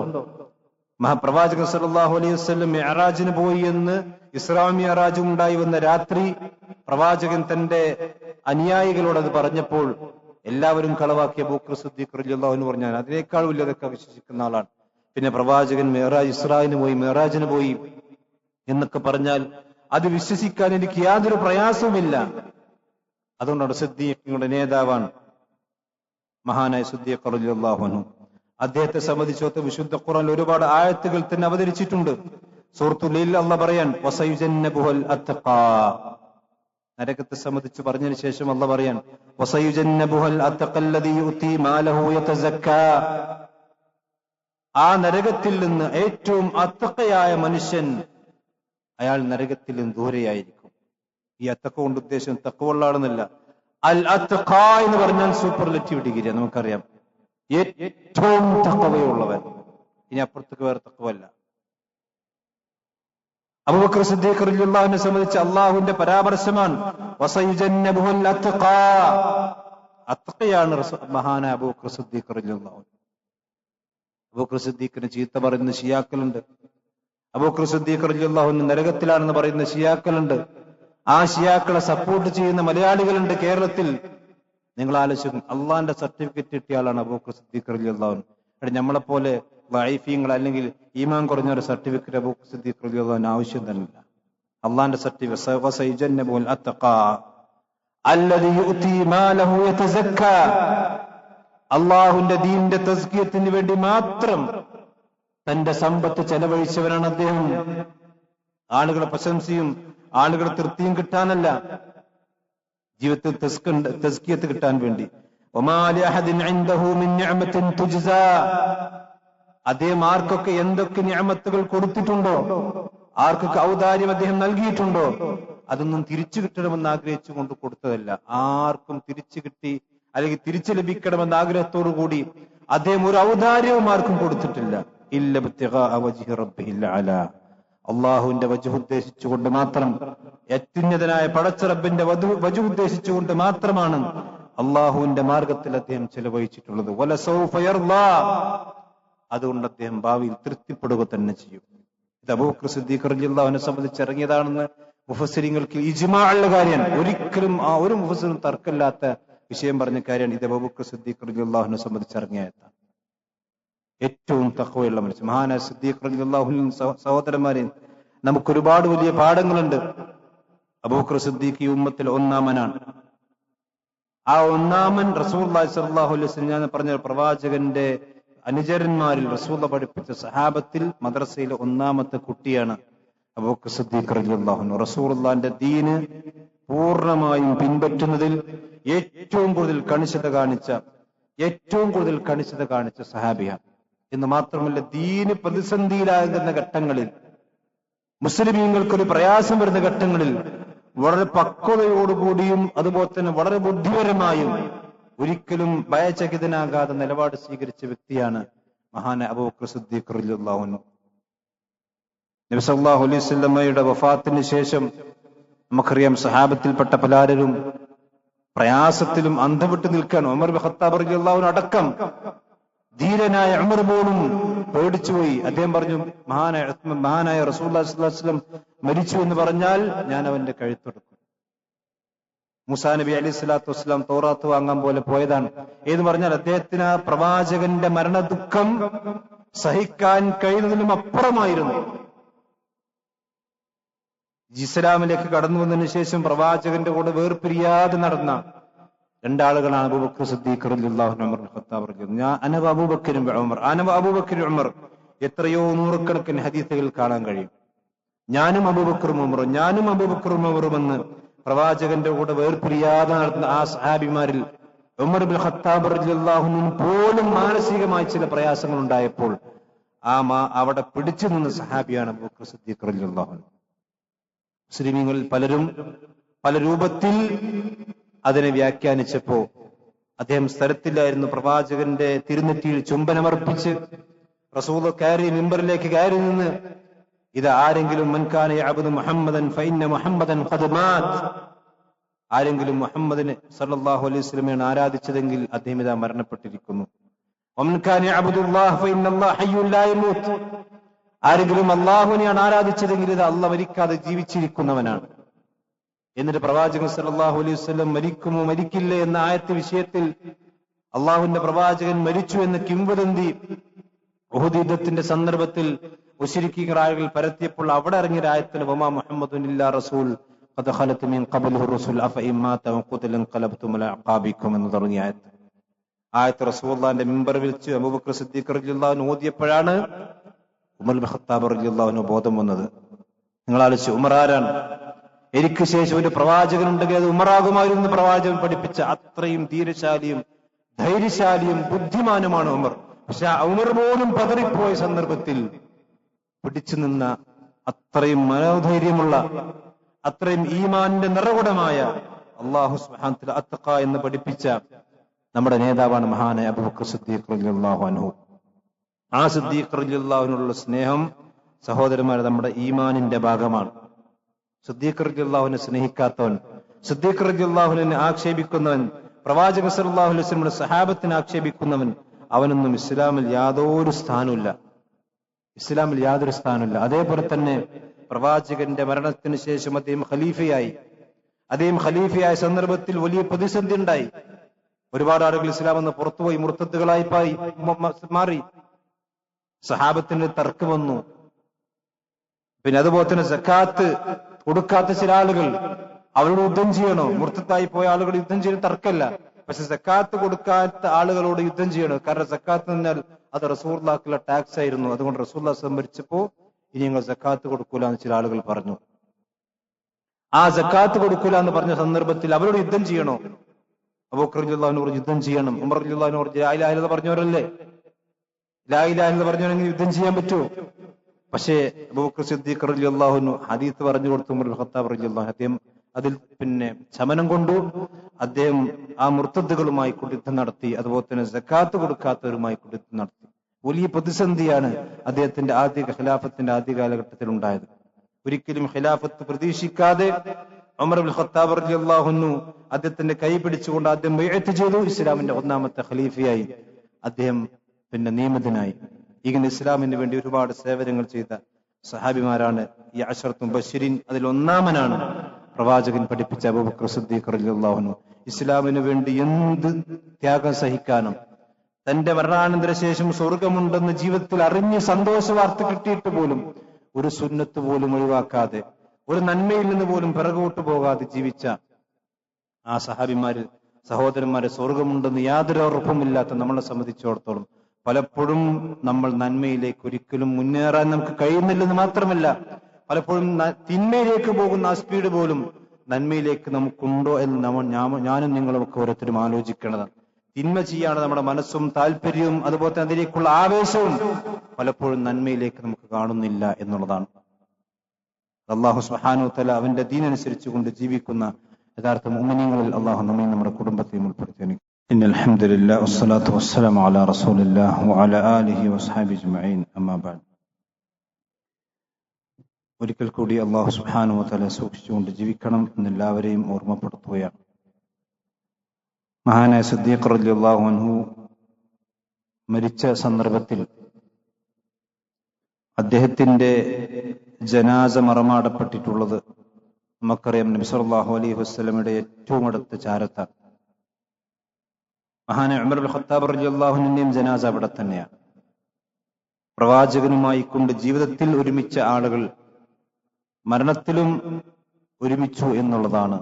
മഹാപ്രവാചകൻ സല്ലല്ലാഹു അലൈഹി വസല്ലം മിഅ്റാജിന് പോയി എന്ന്, ഇസ്രാ മിഅ്റാജ് ഉണ്ടായി വന്ന രാത്രി പ്രവാചകൻ തന്റെ അനുയായികളോട് അത് പറഞ്ഞപ്പോൾ എല്ലാവരും കളവാക്കിയ അബൂബക്കർ സിദ്ദീഖ് റളിയല്ലാഹു അൻഹു പറഞ്ഞാൽ അതിനേക്കാൾ വലിയതൊക്കെ വിശ്വസിക്കുന്ന ആളാണ്. പിന്നെ പ്രവാചകൻ മിഅ്റാജിന് പോയി എന്നൊക്കെ പറഞ്ഞാൽ അത് വിശ്വസിക്കാൻ എനിക്ക് യാതൊരു പ്രയാസവുമില്ല. അതുകൊണ്ടാണ് സിദ്ദീഖിന്റെ നേതാവാണ് മഹാനായ സിദ്ദീഖ് റളിയല്ലാഹു അൻഹു. അദ്ദേഹത്തെ സംബന്ധിച്ചോത്ത് വിശുദ്ധ ഖുർആനിൽ ഒരുപാട് ആയത്തുകൾ തന്നെ അവതരിച്ചിട്ടുണ്ട്. സൂറത്തുൽ ലൈൽ അല്ലാഹ് പറയാൻ വസയുജന്നബുൽ അത്ഖാ, നരകത്തെ സംബന്ധിച്ച് പറഞ്ഞതിന് ശേഷം അല്ലാഹ് പറയാൻ വസയുജന്നബുൽ അത്ഖല്ലദീ യുതി മാലഹു യതസക്കാ. ആ നരകത്തിൽ നിന്ന് ഏറ്റവും അത്തഖയായ മനുഷ്യൻ, അയാൾ നരകത്തിൽ നിന്ന് ദൂരെയായിരിക്കും. ഈ അത്തഖ കൊണ്ട് ഉദ്ദേശം തഖ്വയുള്ളാണെന്നല്ല. അൽ അത്ഖാ എന്ന് പറഞ്ഞാൽ സൂപ്പർലേറ്റീവ് ഡിഗ്രി. നമുക്കറിയാം, ഏറ്റവും തഖ്വയുള്ളവൻ. ഇനി അപ്പുറത്തേക്ക് വേറെ തഖ്വയല്ല. അബൂബക്കർ സിദ്ദീഖ് റളിയല്ലാഹു അൻഹുവിനെ സംബന്ധിച്ച് അള്ളാഹുവിന്റെ പരാമർശമാണ് വസയുജന്നബുൽ അത്ഖാ. അത്ഖയാണ് മഹാനായ അബൂബക്കർ സിദ്ദീഖ് റളിയല്ലാഹു അൻഹു. അബൂബക്കർ സിദ്ദീഖിനെ ചീത്ത പറയുന്ന ഷിയാക്കളുണ്ട്. അബൂബക്കർ സിദ്ദീഖ് റളിയല്ലാഹു അൻഹു നരകത്തിലാണെന്ന് പറയുന്ന ഷിയാക്കളുണ്ട്. ആ ഷിയാക്കളെ സപ്പോർട്ട് ചെയ്യുന്ന മലയാളികളുണ്ട് കേരളത്തിൽ. നിങ്ങൾ ആലോചിക്കും, അള്ളാന്റെ സർട്ടിഫിക്കറ്റ് കിട്ടിയ ആളാണ് അബൂബക്കർ സിദ്ദീഖ് റളിയല്ലാഹു അൻഹു. നമ്മളെ പോലെ വൈഫീങ്ങൾ അല്ലെങ്കിൽ ഈമാൻ കുറഞ്ഞ ഒരു സർട്ടിഫിക്കറ്റ് അബൂബക്കർ സിദ്ദീഖ് റളിയല്ലാഹു അൻഹു ആവശ്യം തന്നെയില്ല. അള്ളാന്റെ സർട്ടിഫിക്കറ്റ് വസയുജന്നബുൽ അത്ഖാ അല്ലദീ യുതി മാലഹു യതസക്കാ. അള്ളാഹുവിന്റെ ദീനിന്റെ തസ്കിയത്തിന് വേണ്ടി മാത്രം തന്റെ സമ്പത്ത് ചെലവഴിച്ചവനാണ് അദ്ദേഹം. ആളുകളെ പ്രശംസയും ആളുകളെ തൃപ്തിയും കിട്ടാനല്ല, ജീവിതത്തിൽ തസ്കിയത്ത് കിട്ടാൻ വേണ്ടി. വമാ ലിഅഹദിൻ ഇൻദഹു മിൻ നിഅമത്തിൻ തുജ്സാ. അദ്ദേഹം ആർക്കൊക്കെ എന്തൊക്കെ നിഅമത്തുകൾ കൊടുത്തിട്ടുണ്ടോ, ആർക്കൊക്കെ ഔദാര്യം അദ്ദേഹം നൽകിയിട്ടുണ്ടോ, അതൊന്നും തിരിച്ചു കിട്ടണമെന്ന് ആഗ്രഹിച്ചുകൊണ്ട് കൊടുത്തതല്ല. ആർക്കും തിരിച്ചു കിട്ടി അല്ലെങ്കിൽ തിരിച്ചു ലഭിക്കണമെന്ന ആഗ്രഹത്തോടു കൂടി അദ്ദേഹം ഒരു ഔദാര്യവും ആർക്കും കൊടുത്തിട്ടില്ല. ഇല്ല ഇബ്തിഗാ വജ്ഹി റബ്ബിഹിൽ അലാ. അള്ളാഹുവിന്റെ വജ്ഹ് ഉദ്ദേശിച്ചുകൊണ്ട് മാത്രം, അത്യുന്നതനായ പടച്ച റബ്ബിന്റെ വജ്ഹ് ഉദ്ദേശിച്ചുകൊണ്ട് മാത്രമാണ് അള്ളാഹുവിന്റെ മാർഗത്തിൽ അദ്ദേഹം ചെലവഴിച്ചിട്ടുള്ളത്. വലസൗഫ യർളാ. അതുകൊണ്ട് അദ്ദേഹം ഭാവിയിൽ തൃപ്തിപ്പെടുക തന്നെ ചെയ്യും. ഇത് അബൂബക്കർ സിദ്ദീഖ് റളിയല്ലാഹു അൻഹുവിനെ സംബന്ധിച്ച് ഇറങ്ങിയതാണെന്ന് മുഫസ്സിരിങ്ങൾക്ക് ഇജ്മാ ഉള്ള കാര്യമാണ്. ഒരിക്കലും ഒരു മുഫസ്സിറും തർക്കമില്ലാത്ത വിഷയം പറഞ്ഞ കാര്യമാണ്. ഇത് അബൂബക്കർ സിദ്ദീഖ് റളിയല്ലാഹു അൻഹുവിനെ സംബന്ധിച്ച് ഇറങ്ങിയതാണ്. ഏറ്റവും തഖ്വയുള്ള മനുഷ്യൻ മഹാനായ സിദ്ദീഖ് റളിയല്ലാഹു അൻഹു. സഹോദരന്മാരെ, നമുക്കൊരുപാട് വലിയ പാഠങ്ങളുണ്ട് അബൂബക്കർ സിദ്ദീഖ് ഈ ഉമ്മത്തിൽ ഒന്നാമനാണ്. ആ ഒന്നാമൻ റസൂലുള്ളാഹി സ്വല്ലല്ലാഹു അലൈഹി വസല്ലം ഞാൻ പറഞ്ഞ പ്രവാചകന്റെ അനുചരന്മാരിൽ റസൂലുള്ള പഠിപ്പിച്ച സഹാബത്തിൽ മദ്രസയിലെ ഒന്നാമത്തെ കുട്ടിയാണ് അബൂബക്കർ സിദ്ദീഖ് റളിയല്ലാഹു അൻഹു. റസൂലുള്ളാഹിന്റെ ദീന് പൂർണ്ണമായും പിൻപറ്റുന്നതിൽ ഏറ്റവും കൂടുതൽ കണിശത കാണിച്ച സഹാബിയാണ് എന്ന് മാത്രമല്ല, ദീന് പ്രതിസന്ധിയിലാകുന്ന ഘട്ടങ്ങളിൽ, മുസ്ലിമീങ്ങൾക്കൊരു പ്രയാസം വരുന്ന ഘട്ടങ്ങളിൽ വളരെ പക്വതയോടുകൂടിയും അതുപോലെ തന്നെ വളരെ ബുദ്ധിപരമായും ഒരിക്കലും ഭയചകിതനാകാതെ നിലപാട് സ്വീകരിച്ച വ്യക്തിയാണ് മഹാനായ അബൂബക്കർ സിദ്ദീഖ് റളിയല്ലാഹു അൻഹു. നബി സല്ലല്ലാഹു അലൈഹി വസല്ലമയുടെ വഫാത്തിന് ശേഷം നമുക്കറിയാം, സഹാബത്തിൽപ്പെട്ട പലരും പ്രയാസത്തിലും അന്ധവിട്ട് നിൽക്കുകയാണ്. ഉമർ ഇബ്നു ഖത്താബ് റളിയല്ലാഹു അൻഹു അടക്കം ധീരനായ ഉമർ പോലും പേടിച്ചുപോയി. അദ്ദേഹം പറഞ്ഞു, മഹാനായ റസൂലുള്ളാഹി സ്വല്ലല്ലാഹു അലൈഹി വസല്ലം മരിച്ചു എന്ന് പറഞ്ഞാൽ ഞാൻ അവന്റെ കഴുത്തെടുക്കും. മൂസാ നബി അലൈഹി സ്വലാത്തു വസ്സലാം തൗറാത്ത് വാങ്ങാൻ പോലെ പോയതാണ്. എന്ന് പറഞ്ഞാൽ അദ്ദേഹത്തിന് ആ പ്രവാചകന്റെ മരണദുഃഖം സഹിക്കാൻ കഴിയുന്നതിലും അപ്പുറമായിരുന്നു. ഇസ്ലാമിലേക്ക് കടന്നു വന്നതിന് ശേഷം പ്രവാചകന്റെ കൂടെ വേർപിരിയാതെ നടന്ന രണ്ടാളുകളാണ് അബൂബക്കർ സിദ്ദീഖ് റളിയല്ലാഹു അൻഹു, ഉമർ ഇബ്നു ഖത്താബ് റളിയല്ലാഹു അൻഹു. എത്രയോ നൂറുകണക്കിന് ഹദീസുകൾ കാണാൻ കഴിയും. ഞാനും അബൂബക്കറും ഉമറും എന്ന് പ്രവാചകന്റെ കൂടെ വേർപിരിയാതെ നടത്തുന്ന ആ സഹാബിമാരിൽ ഉമർ ഇബ്നു ഖത്താബ് റളിയല്ലാഹു അൻഹു പോലും മാനസികമായി ചില പ്രയാസങ്ങൾ ഉണ്ടായപ്പോൾ അവിടെ പിടിച്ചു നിന്ന സഹാബിയാണ് അബൂബക്കർ സിദ്ദീഖ് റളിയല്ലാഹു അൻഹു. മുസ്ലിമീങ്ങളിൽ പലരും പല രൂപത്തിൽ അതിനെ വ്യാഖ്യാനിച്ചപ്പോ അദ്ദേഹം സ്ഥലത്തില്ലായിരുന്നു. പ്രവാചകന്റെ തിരുനെറ്റിയിൽ ചുംബനമർപ്പിച്ച് റസൂൽ മിമ്പറിലേക്ക് കയറി നിന്ന്, ഇത് ആരെങ്കിലും മൻകാന യഅബ്ദു മുഹമ്മദൻ ഫഇന്ന മുഹമ്മദൻ ഖദ് മാത്, ആരെങ്കിലും മുഹമ്മദിനെ സല്ലല്ലാഹു അലൈഹി വസല്ലമയെ ആരാധിച്ചതെങ്കിൽ അദ്ദേഹം ഇതാ മരണപ്പെട്ടിരിക്കുന്നു. വമൻകാന യഅബ്ദുല്ലാഹ ഫഇന്നല്ലാഹ ഹയ്യുൻ ലാ യമൂത്, ആരെങ്കിലും അല്ലാഹുവിനെയാണ് ആരാധിച്ചതെങ്കിൽ ഇത് അല്ലാഹ് മരിക്കാതെ ജീവിച്ചിരിക്കുന്നവനാണ്. എന്നിട്ട് പ്രവാചകൻ സല്ലല്ലാഹു അലൈഹി വസല്ലം മരിക്കുമോ മരിക്കില്ലേ എന്ന ആയത്ത് വിഷയത്തിൽ അള്ളാഹുവിന്റെ പ്രവാചകൻ മരിച്ചു എന്ന കിംവദന്തി ഉഹുദ് യുദ്ധത്തിന്റെ സന്ദർഭത്തിൽ മുശ്രിക്കീങ്ങൾ ആളുകൾ പരത്തിയപ്പോൾ അവിടെ ഇറങ്ങിയ ആയത്തിൽ വമാ മുഹമ്മദുൻ ഇല്ലാ റസൂൽ ഖദ് ഖലത് മിൻ ഖബ്ലിഹി റസൂൽ അഫഇൻ മാത വഖുതില ഖലബ്തും അലാ അഖാബിക്കും എന്ന് തുടങ്ങിയ ആയത്ത് റസൂലുള്ളാഹിന്റെ മിമ്പറിൽ വെച്ച് അബൂബക്കർ സിദ്ദീഖ് റളിയല്ലാഹു അൻഹു ഓതിയപ്പോഴാണ് ഉമർ ഇബ്നു ഖത്താബ് റളിയല്ലാഹു അൻഹു ബോധം വന്നത്. നിങ്ങൾ ആലോചിച്ചു, ഉമർ ആരാണ്? എനിക്ക് ശേഷം ഒരു പ്രവാചകൻ ഉണ്ടെങ്കിൽ അത് ഉമറാകുമായിരുന്നു. പ്രവാചകൻ പഠിപ്പിച്ച അത്രയും ധീരശാലിയും ധൈര്യശാലിയും ബുദ്ധിമാനുമാണ് ഉമർ. പക്ഷെ ഉമർ പോലും പതറിപ്പോയ സന്ദർഭത്തിൽ പിടിച്ചു നിന്ന അത്രയും മനോധൈര്യമുള്ള, അത്രയും ഈമാനിന്റെ നിറകുടമായ അല്ലാഹു സുബ്ഹാനഹു വ തആല അത്തഖ എന്ന് പഠിപ്പിച്ച നമ്മുടെ നേതാവാണ് മഹാനായ അബൂബക്കർ സിദ്ദീഖ് റളിയല്ലാഹു അൻഹു. ആ സിദ്ദീഖ് റളിയല്ലാഹു അൻഹുള്ള സ്നേഹം സഹോദരന്മാരെ നമ്മുടെ ഈമാനിന്റെ ഭാഗമാണ്. സിദ്ദീഖ് റളിയല്ലാഹുവിനെ സ്നേഹിക്കാത്തവൻ, സിദ്ദീഖ് റളിയല്ലാഹുവിനെ ആക്ഷേപിക്കുന്നവൻ, പ്രവാചകൻ സല്ലല്ലാഹു അലൈഹി വസല്ലമയുടെ സഹാബത്തിനെ ആക്ഷേപിക്കുന്നവൻ, അവനൊന്നും ഇസ്ലാമിൽ യാതൊരു സ്ഥാനമില്ല. അതേപോലെ തന്നെ പ്രവാചകന്റെ മരണത്തിന് ശേഷം അദ്ദേഹം ഖലീഫയായ സന്ദർഭത്തിൽ വലിയ പ്രതിസന്ധി ഉണ്ടായി. ഒരുപാട് ആളുകൾ ഇസ്ലാം എന്ന് പുറത്തുപോയി മുർത്തദ്ദുകളായി മാറി. സഹാബത്തിന് തർക്കം വന്നു. പിന്നെ അതുപോലെ തന്നെ സക്കാത്ത് കൊടുക്കാത്ത ചില ആളുകൾ, അവരോട് യുദ്ധം ചെയ്യണോ? മുർത്തത്തായി പോയ ആളുകൾ യുദ്ധം ചെയ്യുന്ന തർക്കമല്ല, പക്ഷെ സക്കാത്ത് കൊടുക്കാത്ത ആളുകളോട് യുദ്ധം ചെയ്യണം. കാരണം സക്കാത്ത് എന്നാൽ അത് റസൂലുള്ളാഹിക്കുള്ള ടാക്സ് ആയിരുന്നു. അതുകൊണ്ട് റസൂലുള്ളാഹി സംഭരിച്ചപ്പോ ഇനി ഞങ്ങൾ സക്കാത്ത് കൊടുക്കൂല എന്ന് ചില ആളുകൾ പറഞ്ഞു. ആ സക്കാത്ത് കൊടുക്കൂല എന്ന് പറഞ്ഞ സന്ദർഭത്തിൽ അവരോട് യുദ്ധം ചെയ്യണോ? അബൂബക്കർ റളിയല്ലാഹു അൻഹു യുദ്ധം ചെയ്യണം. ഉമർ റളിയല്ലാഹു അൻഹു ലാ ഇലാഹ ഇല്ലല്ലാഹ് പറഞ്ഞവരല്ലേ, ലാ ഇലാഹ ഇല്ലല്ലാഹ് പറഞ്ഞവരെങ്കിൽ യുദ്ധം ചെയ്യാൻ പറ്റുമോ? പക്ഷേ അബൂബക്കർ സിദ്ദീഖ് റളിയല്ലാഹു അൻഹു ഹദീസ് പറഞ്ഞു കൊടുത്തു. ഉമർ ഇബ്നു ഖത്താബ് റളിയല്ലാഹു അദ്ദേഹം അതിൽ ശമനം കൊണ്ടു. അദ്ദേഹം ആ മുർത്തദ്ദുകളുമായി യുദ്ധം നടത്തി. അതുപോലെ തന്നെ സക്കാത്ത് കൊടുക്കാത്തവരുമായി യുദ്ധം നടത്തി. വലിയ പ്രതിസന്ധിയാണ് അദ്ദേഹത്തിന്റെ ഖിലാഫത്തിന്റെ ആദ്യ കാലഘട്ടത്തിൽ ഉണ്ടായത്. ഒരിക്കലും ഖിലാഫത്ത് പ്രതീക്ഷിക്കാതെ ഉമർ ഇബ്നു ഖത്താബ് റളിയല്ലാഹു അൻഹു അദ്ദേഹത്തിന്റെ കൈ പിടിച്ചുകൊണ്ട് അദ്ദേഹം ബൈഅത്ത് ചെയ്തു. ഇസ്ലാമിന്റെ ഒന്നാമത്തെ ഖലീഫയായി അദ്ദേഹം നിയമിതനായി. ഇങ്ങനെ ഇസ്ലാമിന് വേണ്ടി ഒരുപാട് സേവനങ്ങൾ ചെയ്ത സഹാബിമാരാണ് ഈ അശറത്തുൽ മുബശ്ശിരീൻ. അതിൽ ഒന്നാമനാണ് പ്രവാചകൻ പഠിപ്പിച്ച അബൂബക്കർ സിദ്ദീഖ് റളിയല്ലാഹു അൻഹു. ഇസ്ലാമിന് വേണ്ടി എന്ത് ത്യാഗം സഹിക്കാനും, തന്റെ മരണാനന്തര ശേഷം സ്വർഗമുണ്ടെന്ന് ജീവിതത്തിൽ അറിഞ്ഞ് സന്തോഷ വാർത്ത കിട്ടിയിട്ട് പോലും ഒരു സുന്നത്ത് പോലും ഒഴിവാക്കാതെ, ഒരു നന്മയിൽ നിന്ന് പോലും പിറകോട്ട് പോകാതെ ജീവിച്ച ആ സഹോദരന്മാരെ സ്വർഗമുണ്ടെന്ന് യാതൊരു ഉറപ്പുമില്ലാത്ത നമ്മളെ സംബന്ധിച്ചിടത്തോളം പലപ്പോഴും നമ്മൾ നന്മയിലേക്ക് ഒരിക്കലും മുന്നേറാൻ നമുക്ക് കഴിയുന്നില്ലെന്ന് മാത്രമല്ല, പലപ്പോഴും തിന്മയിലേക്ക് പോകുന്ന ആ സ്പീഡ് പോലും നന്മയിലേക്ക് നമുക്കുണ്ടോ എന്ന് ഞാനും നിങ്ങളുമൊക്കെ ഓരോരുത്തരും ആലോചിക്കേണ്ടതാണ്. തിന്മ ചെയ്യാണ് നമ്മുടെ മനസ്സും താല്പര്യവും അതുപോലെ തന്നെ അതിലേക്കുള്ള ആവേശവും പലപ്പോഴും നന്മയിലേക്ക് നമുക്ക് കാണുന്നില്ല എന്നുള്ളതാണ്. അല്ലാഹു സുബ്ഹാനഹു വ തആല അവന്റെ ദീനനുസരിച്ച് കൊണ്ട് ജീവിക്കുന്ന യഥാർത്ഥ മുഅ്മിനീങ്ങളിൽ അല്ലാഹു നമ്മയും നമ്മുടെ കുടുംബത്തെയും ഉൾപ്പെടുത്തി അനുഗ്രഹിക്കട്ടെ. ഇന്നൽ ഹംദുലില്ലാഹി വസ്സലാത്തു വസ്സലാമു അലാ റസൂലില്ലാഹി വഅലാ ആലിഹി വസ്ഹബിഹി അജ്മഈൻ. അമ്മാ ബഅദ്. ഒരിക്കൽ കൂടി അല്ലാഹു സുബ്ഹാനഹു വ തആല സൂക്ഷിച്ചുകൊണ്ട് ജീവിക്കണം എന്നെല്ലാവരെയും ഓർമ്മപ്പെടുത്തുകയാണ്. മഹാനായ സിദ്ദീഖ് റളിയല്ലാഹു അൻഹു മരിച്ച സന്ദർഭത്തിൽ അദ്ദേഹത്തിന്റെ ജനാസ മറമാടപ്പെട്ടിട്ടുള്ളത് നമുക്കറിയാം, നബി സല്ലല്ലാഹു അലൈഹി വസല്ലമയുടെ ഏറ്റവും അടുത്ത ചാരത്താണ്. മഹാനായ ഉമർ ഇബ്നുൽ ഖത്താബ് റളിയല്ലാഹു അൻഹുവിന്റെയും ജനാസ അവിടെ തന്നെയാണ്. പ്രവാചകനുമായി കൊണ്ട് ജീവിതത്തിൽ ഒരുമിച്ച ആളുകൾ മരണത്തിലും ഒരുമിച്ചു എന്നുള്ളതാണ്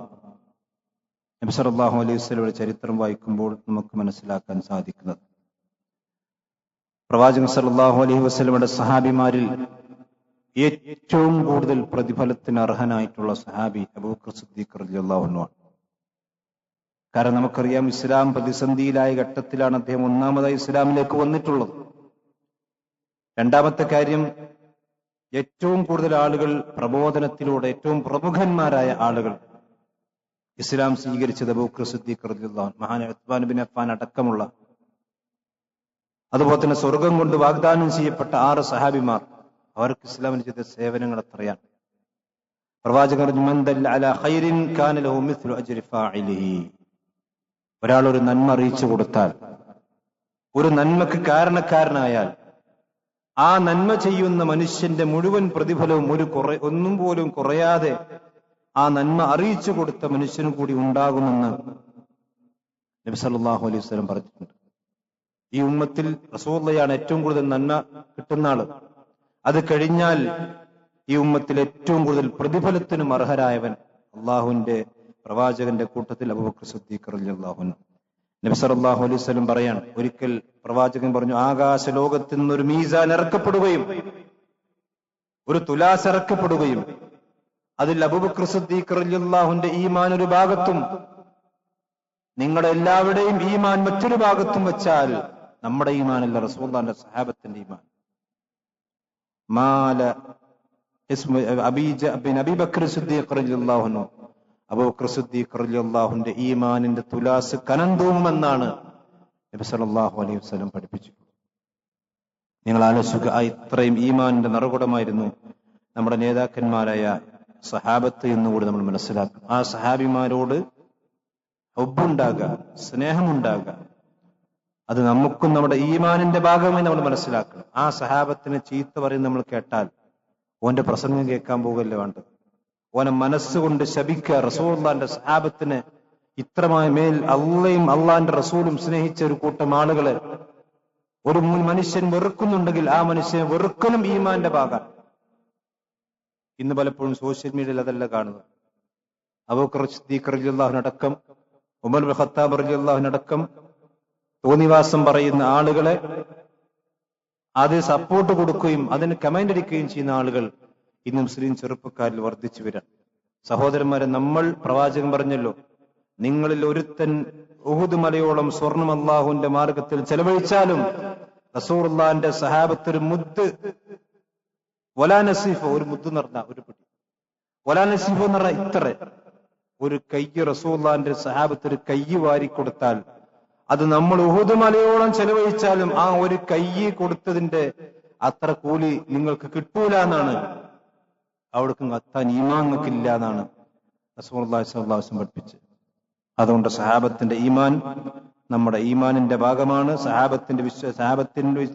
നബി സല്ലല്ലാഹു അലൈഹി വസല്ലമയുടെ ചരിത്രം വായിക്കുമ്പോൾ നമുക്ക് മനസ്സിലാക്കാൻ സാധിക്കുന്നത്. പ്രവാചകൻ സല്ലല്ലാഹു അലൈഹി വസല്ലമയുടെ സഹാബിമാരിൽ ഏറ്റവും കൂടുതൽ പ്രതിഫലത്തിന് അർഹനായിട്ടുള്ള സഹാബി അബൂബക്കർ സിദ്ദീഖ് റളിയല്ലാഹു അൻഹു ആണ്. കാരണം നമുക്കറിയാം, ഇസ്ലാം പ്രതിസന്ധിയിലായ ഘട്ടത്തിലാണ് അദ്ദേഹം ഒന്നാമതായി ഇസ്ലാമിലേക്ക് വന്നിട്ടുള്ളത്. രണ്ടാമത്തെ കാര്യം, ഏറ്റവും കൂടുതൽ ആളുകൾ പ്രബോധനത്തിലൂടെ ഏറ്റവും പ്രമുഖന്മാരായ ആളുകൾ ഇസ്ലാം സ്വീകരിച്ചത് അബൂബക്കർ സിദ്ദീഖ് റളിയല്ലാഹു അൻഹു, മഹാനായ ഉസ്മാൻ ബിൻ അഫ്ഫാൻ അടക്കമുള്ള, അതുപോലെ തന്നെ സ്വർഗം കൊണ്ട് വാഗ്ദാനം ചെയ്യപ്പെട്ട 6 സഹാബിമാർ, അവർക്ക് ഇസ്ലാമിന് ചെയ്ത സേവനങ്ങൾ എത്രയാണ്. പ്രവാചകർ ഒരാൾ ഒരു നന്മ അറിയിച്ചു കൊടുത്താൽ, ഒരു നന്മക്ക് കാരണക്കാരനായാൽ, ആ നന്മ ചെയ്യുന്ന മനുഷ്യന്റെ മുഴുവൻ പ്രതിഫലവും ഒന്നും പോലും കുറയാതെ ആ നന്മ അറിയിച്ചു കൊടുത്ത മനുഷ്യനും കൂടി ഉണ്ടാകുമെന്ന് നബി സല്ലല്ലാഹു അലൈഹി വസല്ലം പറഞ്ഞിട്ടുണ്ട്. ഈ ഉമ്മത്തിൽ റസൂലുള്ളാഹിയാണ് ഏറ്റവും കൂടുതൽ നന്മ കിട്ടുന്ന ആള്. അത് കഴിഞ്ഞാൽ ഈ ഉമ്മത്തിൽ ഏറ്റവും കൂടുതൽ പ്രതിഫലത്തിനും അർഹരായവൻ അള്ളാഹുവിന്റെ പ്രവാചകന്റെ കൂട്ടത്തിൽ അബൂബക്കർ സിദ്ദീഖ് റളിയല്ലാഹു അൻഹു. നബി സല്ലല്ലാഹു അലൈഹി വസല്ലം പറയാണ്, ഒരിക്കൽ പ്രവാചകൻ പറഞ്ഞു, ആകാശ ലോകത്തിൽ നിന്നൊരു മീസാൻ ഇറക്കപ്പെടുകയും ഒരു തുലാസ് ഇറക്കപ്പെടുകയും അതിൽ അബൂബക്കർ സിദ്ദീഖ് റളിയല്ലാഹുവിന്റെ ഈമാൻ ഒരു ഭാഗത്തും നിങ്ങളുടെ എല്ലാവരുടെയും ഈമാൻ മറ്റൊരു ഭാഗത്തും വെച്ചാൽ നമ്മുടെ ഈമാനല്ല, റസൂലുള്ളാഹിന്റെ സഹാബത്തിന്റെ ഈമാൻ. മാല അബൂബക്കർ സിദ്ദീഖ് റളിയല്ലാഹു അൻഹു, അബൂബക്കർ സിദ്ദീഖ് റളിയല്ലാഹുവിന്റെ ഈമാനിന്റെ തുലാസ് കനന്തൂമെന്നാണ് നബി സല്ലല്ലാഹു അലൈഹി വസല്ലം പഠിപ്പിച്ചിട്ടുള്ളത്. നിങ്ങൾ ആലോചിക്കുക, ഇത്രയും ഈമാനിന്റെ നിറകുടമായിരുന്നു നമ്മുടെ നേതാക്കന്മാരായ സഹാബത്ത് എന്നുകൂടി നമ്മൾ മനസ്സിലാക്കും. ആ സഹാബിമാരോട് ഹുബ്ബുണ്ടാകുക, സ്നേഹമുണ്ടാകുക, അത് നമുക്കും നമ്മുടെ ഈമാനിന്റെ ഭാഗമായി നമ്മൾ മനസ്സിലാക്കണം. ആ സഹാബത്തിനെ ചീത്ത പറയും നമ്മൾ കേട്ടാൽ ഓന്റെ പ്രസംഗം കേൾക്കാൻ പോകല്ലേ വേണ്ടത്, ഓനെ മനസ്സുകൊണ്ട് ശപിക്കുക. റസൂലുള്ളാഹിന്റെ സഹാബത്തിന് ഇത്രമായ മേൽ അള്ളയും അള്ളാന്റെ റസൂലും സ്നേഹിച്ച ഒരു കൂട്ടം ആളുകളെ ഒരു മനുഷ്യൻ വെറുക്കുന്നുണ്ടെങ്കിൽ ആ മനുഷ്യനെ വെറുക്കലും ഈമാന്റെ ഭാഗമാണ്. ഇന്ന് പലപ്പോഴും സോഷ്യൽ മീഡിയയിൽ അതല്ല കാണുന്നത്. അബൂബക്കർ സിദ്ദീഖ് റളിയല്ലാഹു അൻഹു അടക്കം, ഉമർ ഇബ്നുൽ ഖത്താബ് റളിയല്ലാഹു അൻഹു അടക്കം തോന്നിവാസം പറയുന്ന ആളുകളെ അത് സപ്പോർട്ട് കൊടുക്കുകയും അതിന് കമന്റ് അടിക്കുകയും ചെയ്യുന്ന ആളുകൾ ഇന്ന് മുസ്ലിം ചെറുപ്പക്കാരിൽ വർദ്ധിച്ചു വരാം. സഹോദരന്മാരെ, നമ്മൾ പ്രവാചകൻ പറഞ്ഞല്ലോ, നിങ്ങളിൽ ഒരുത്തൻ ഉഹുദ് മലയോളം സ്വർണം അല്ലാഹുവിന്റെ മാർഗത്തിൽ ചെലവഴിച്ചാലും റസൂലുള്ളാഹിന്റെ സഹാബത്ത് ഒരു മുദ്ദ് വലാ നസീഫ, ഒരു മുദ്ദ് എന്ന് പറഞ്ഞ ഒരു പിടി, വലാ നസീഫ എന്ന് പറഞ്ഞാൽ ഇത്ര ഒരു കയ്യ് റസൂലുള്ളാഹിന്റെ സഹാബത്ത് ഒരു കയ്യ് വാരി കൊടുത്താൽ അത് നമ്മൾ ഉഹുദ് മലയോളം ചെലവഴിച്ചാലും ആ ഒരു കയ്യ് കൊടുത്തതിന്റെ അത്ര കൂലി നിങ്ങൾക്ക് കിട്ടൂല എന്നാണ്, അവിടേക്ക് എത്താൻ ഈമാങ്ങൾക്കില്ല എന്നാണ് റസൂലുള്ളാഹി സ്വല്ലല്ലാഹു അലൈഹി വസല്ലം പഠിപ്പിച്ചത്. അതുകൊണ്ട് സഹാബത്തിന്റെ ഈമാൻ നമ്മുടെ ഈമാനിന്റെ ഭാഗമാണ്. സഹാബത്തിന്റെ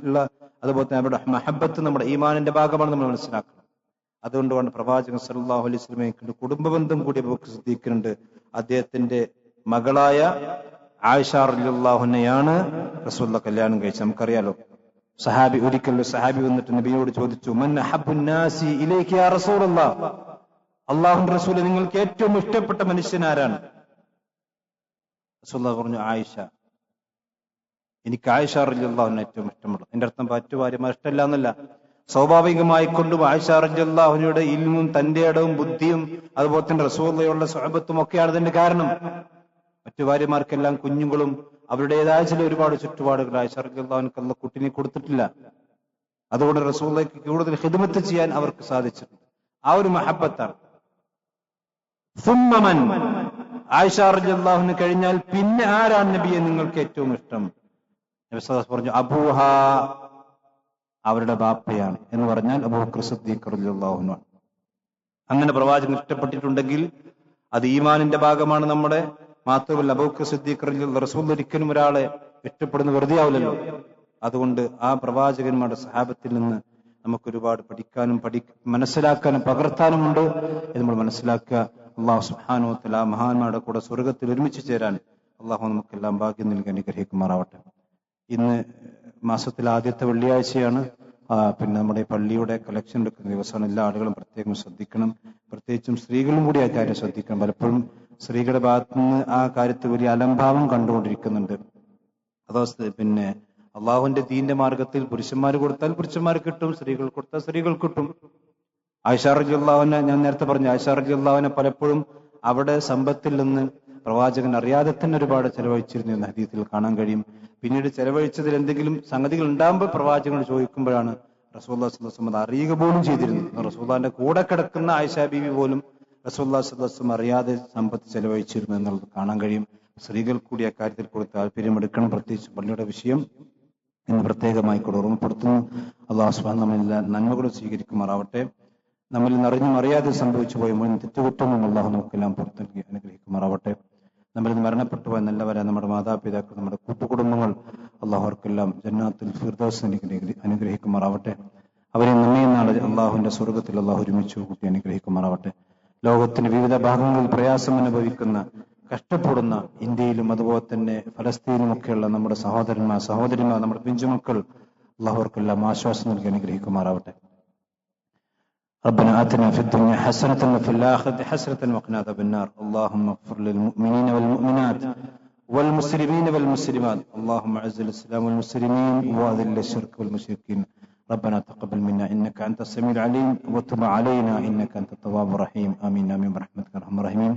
ഉള്ള അതുപോലെ തന്നെ അവരുടെ മഹബത്ത് നമ്മുടെ ഈമാനിന്റെ ഭാഗമാണ് നമ്മൾ മനസ്സിലാക്കണം. അതുകൊണ്ടാണ് പ്രവാചകൻ സല്ലല്ലാഹു അലൈഹി വസല്ലമയുടെ കുടുംബബന്ധം കൂടി അബൂബക്കർ സിദ്ദീഖിനുണ്ട്. അദ്ദേഹത്തിന്റെ മകളായ ആയിഷ റളിയല്ലാഹു അൻഹയാണ് റസൂലുള്ളാഹി കല്യാണം കഴിച്ചത്. നമുക്കറിയാലോ, ഒരിക്കൽ സഹാബി വന്നിട്ട് നബിയോട് ചോദിച്ചു, മൻ അഹബ്ബുൻ നാസി ഇലൈക യാ റസൂലല്ലാഹ്, അള്ളാഹുവിന്റെ റസൂല് നിങ്ങൾക്ക് ഏറ്റവും ഇഷ്ടപ്പെട്ട മനുഷ്യൻ ആരാണ്? റസൂലുള്ളാഹി പറഞ്ഞു ആയിഷ. എനിക്ക് ആയിഷ റളിയല്ലാഹു അൻഹ ഏറ്റവും ഇഷ്ടമുള്ളത്. എന്റെ അർത്ഥം മറ്റു ഭാര്യമാർ ഇഷ്ടമല്ല എന്നല്ല. സ്വാഭാവികമായി കൊണ്ടും ആയിഷ റളിയല്ലാഹു അൻഹയുടെ ഇൽമും തന്റെ ഇടവും ബുദ്ധിയും അതുപോലെ തന്നെ റസൂലുള്ളാഹിയുള്ള സ്വഹബത്തും ഒക്കെയാണ് അതിന്റെ കാരണം. മറ്റു ഭാര്യമാർക്കെല്ലാം കുഞ്ഞുങ്ങളും അവരുടേതായ ചില ഒരുപാട് ചുറ്റുപാടുകൾ ആയിഷ റളിയല്ലാഹു അൻഹ അല്ലാഹു കുട്ടിനെ കൊടുത്തിട്ടില്ല. അതുകൊണ്ട് റസൂലുള്ളാഹിക്ക് കൂടുതൽ ഖിദ്മത്ത് ചെയ്യാൻ അവർക്ക് സാധിച്ചിട്ടുണ്ട്. ആ ഒരു മഹബ്ബത്താണ്. സുമ്മമൻ, ആയിഷ റളിയല്ലാഹു അൻഹ കഴിഞ്ഞാൽ പിന്നെ ആരാണ് നബിയെ നിങ്ങൾക്ക് ഏറ്റവും ഇഷ്ടം? നബി സല്ലല്ലാഹു അലൈഹി വസല്ലം പറഞ്ഞു അബൂഹ, അവരുടെ ബാപ്പയാണ് എന്ന് പറഞ്ഞാൽ അബൂബക്കർ സിദ്ദീഖ് റളിയല്ലാഹു അൻഹു. അങ്ങനെ പ്രവാചകൻ ഇഷ്ടപ്പെട്ടിട്ടുണ്ടെങ്കിൽ അത് ഈമാനിന്റെ ഭാഗമാണ് നമ്മുടെ. മാത്രമല്ല അബൂബക്കർ സിദ്ദീഖ് റളിയല്ലാഹു റസൂൽ ഒരിക്കലും ഒരാളെ ഇഷ്ടപ്പെടുന്ന വെറുതെ ആവില്ലല്ലോ. അതുകൊണ്ട് ആ പ്രവാചകന്മാരുടെ സഹാബത്തിൽ നിന്ന് നമുക്ക് ഒരുപാട് പഠിക്കാനും മനസ്സിലാക്കാനും പകർത്താനുമുണ്ട്. ഇത് നമ്മൾ മനസ്സിലാക്കുക. അല്ലാഹു സുബ്ഹാനഹു വ തആല മഹാന്മാരുടെ കൂടെ സ്വർഗ്ഗത്തിൽ ഒരുമിച്ച് ചേരാൻ അല്ലാഹു നമുക്കെല്ലാം ഭാഗ്യം നൽകി അനുഗ്രഹിക്കുമാറാവട്ടെ. ഇന്ന് മാസത്തിലെ ആദ്യത്തെ വെള്ളിയാഴ്ചയാണ്. പിന്നെ നമ്മുടെ പള്ളിയുടെ കളക്ഷൻ എടുക്കുന്ന ദിവസമാണ്. എല്ലാ ആളുകളും പ്രത്യേകം ശ്രദ്ധിക്കണം. പ്രത്യേകിച്ചും സ്ത്രീകളും കൂടി ആ കാര്യം ശ്രദ്ധിക്കണം. പലപ്പോഴും സ്ത്രീകളുടെ ഭാഗത്തു നിന്ന് ആ കാര്യത്തിൽ വലിയ അലംഭാവം കണ്ടുകൊണ്ടിരിക്കുന്നുണ്ട്. അതോ പിന്നെ അള്ളാഹുവിന്റെ ദീന്റെ മാർഗത്തിൽ പുരുഷന്മാർ കൊടുത്താൽ പുരുഷന്മാർ കിട്ടും, സ്ത്രീകൾ കൊടുത്താൽ സ്ത്രീകൾ കിട്ടും. ആയിഷ റളിയല്ലാഹു അൻഹ, ഞാൻ നേരത്തെ പറഞ്ഞു, ആയിഷ റളിയല്ലാഹു അൻഹ പലപ്പോഴും അവിടെ സമ്പത്തിൽ നിന്ന് പ്രവാചകൻ അറിയാതെ തന്നെ ഒരുപാട് ചെലവഴിച്ചിരുന്നു എന്ന് ഹദീസിൽ കാണാൻ കഴിയും. പിന്നീട് ചെലവഴിച്ചതിൽ എന്തെങ്കിലും സംഗതികൾ ഉണ്ടാകുമ്പോൾ പ്രവാചകൻ ചോദിക്കുമ്പോഴാണ് റസൂലുള്ളാഹി സ്വല്ലല്ലാഹു അലൈഹി വസല്ലം അറിയുക പോലും ചെയ്തിരുന്നത്. റസൂലുള്ളാഹിന്റെ കൂടെ കിടക്കുന്ന ആയിഷ ബീവി പോലും റസൂലുള്ളാഹി സ്വല്ലല്ലാഹു അലൈഹി വസല്ലം അറിയാതെ സമ്പത്ത് ചെലവഴിച്ചിരുന്നു എന്നുള്ളത് കാണാൻ കഴിയും. സ്ത്രീകൾ കൂടി അക്കാര്യത്തിൽ കൂടി താല്പര്യമെടുക്കണം. പ്രത്യേകിച്ച് പള്ളിയുടെ വിഷയം എന്ന് പ്രത്യേകമായി കൂടെ ഓർമ്മപ്പെടുത്തുന്നു. അല്ലാഹു സുബ്ഹാനഹു നമ്മെല്ലാം നന്മകളും സ്വീകരിക്കുമാറാവട്ടെ. നമ്മിൽ നിന്ന് അറിഞ്ഞും അറിയാതെ സംഭവിച്ചു പോയ മുൻ തെറ്റുകുറ്റങ്ങളും അല്ലാഹു നമുക്കെല്ലാം പുറത്തു നൽകി അനുഗ്രഹിക്കുമാറാവട്ടെ. നമ്മിൽ നിന്ന് മരണപ്പെട്ടു പോയ നല്ലവരെ നമ്മുടെ മാതാപിതാക്കൾ, നമ്മുടെ കൂട്ടുകുടുംബങ്ങൾ, അല്ലാഹു അവർക്കെല്ലാം ജന്നാത്തുൽ ഫിർദൗസ് അനുഗ്രഹിക്കുമാറാവട്ടെ. അവരെ നമ്മെ നാളെ അള്ളാഹുവിന്റെ സ്വർഗ്ഗത്തിൽ അല്ലാഹു ഒരുമിച്ച് കൂട്ടി അനുഗ്രഹിക്കുമാറാവട്ടെ. ലോകത്തിന്റെ വിവിധ ഭാഗങ്ങളിൽ പ്രയാസം അനുഭവിക്കുന്ന, കഷ്ടപ്പെടുന്ന ഇന്ത്യയിലും അതുപോലെ തന്നെ ഫലസ്തീനും ഒക്കെയുള്ള നമ്മുടെ സഹോദരന്മാർ, നമ്മുടെ പിഞ്ചുമക്കൾ, അല്ലാഹു അവർക്കെല്ലാം ആശ്വാസം നൽകി അനുഗ്രഹിക്കുമാറാവട്ടെ. ربنا آتنا في الدنيا حسنة وفي الآخرة حسنة وقنا عذاب النار. اللهم اغفر للمؤمنين والمؤمنات والمسلمين والمسلمات. اللهم اعز الإسلام والمسلمين وأذل الشرك والمشركين. ربنا تقبل منا إنك أنت السميع العليم وتب علينا إنك أنت التواب الرحيم. آمين آمين برحمتك يا أرحم الراحمين.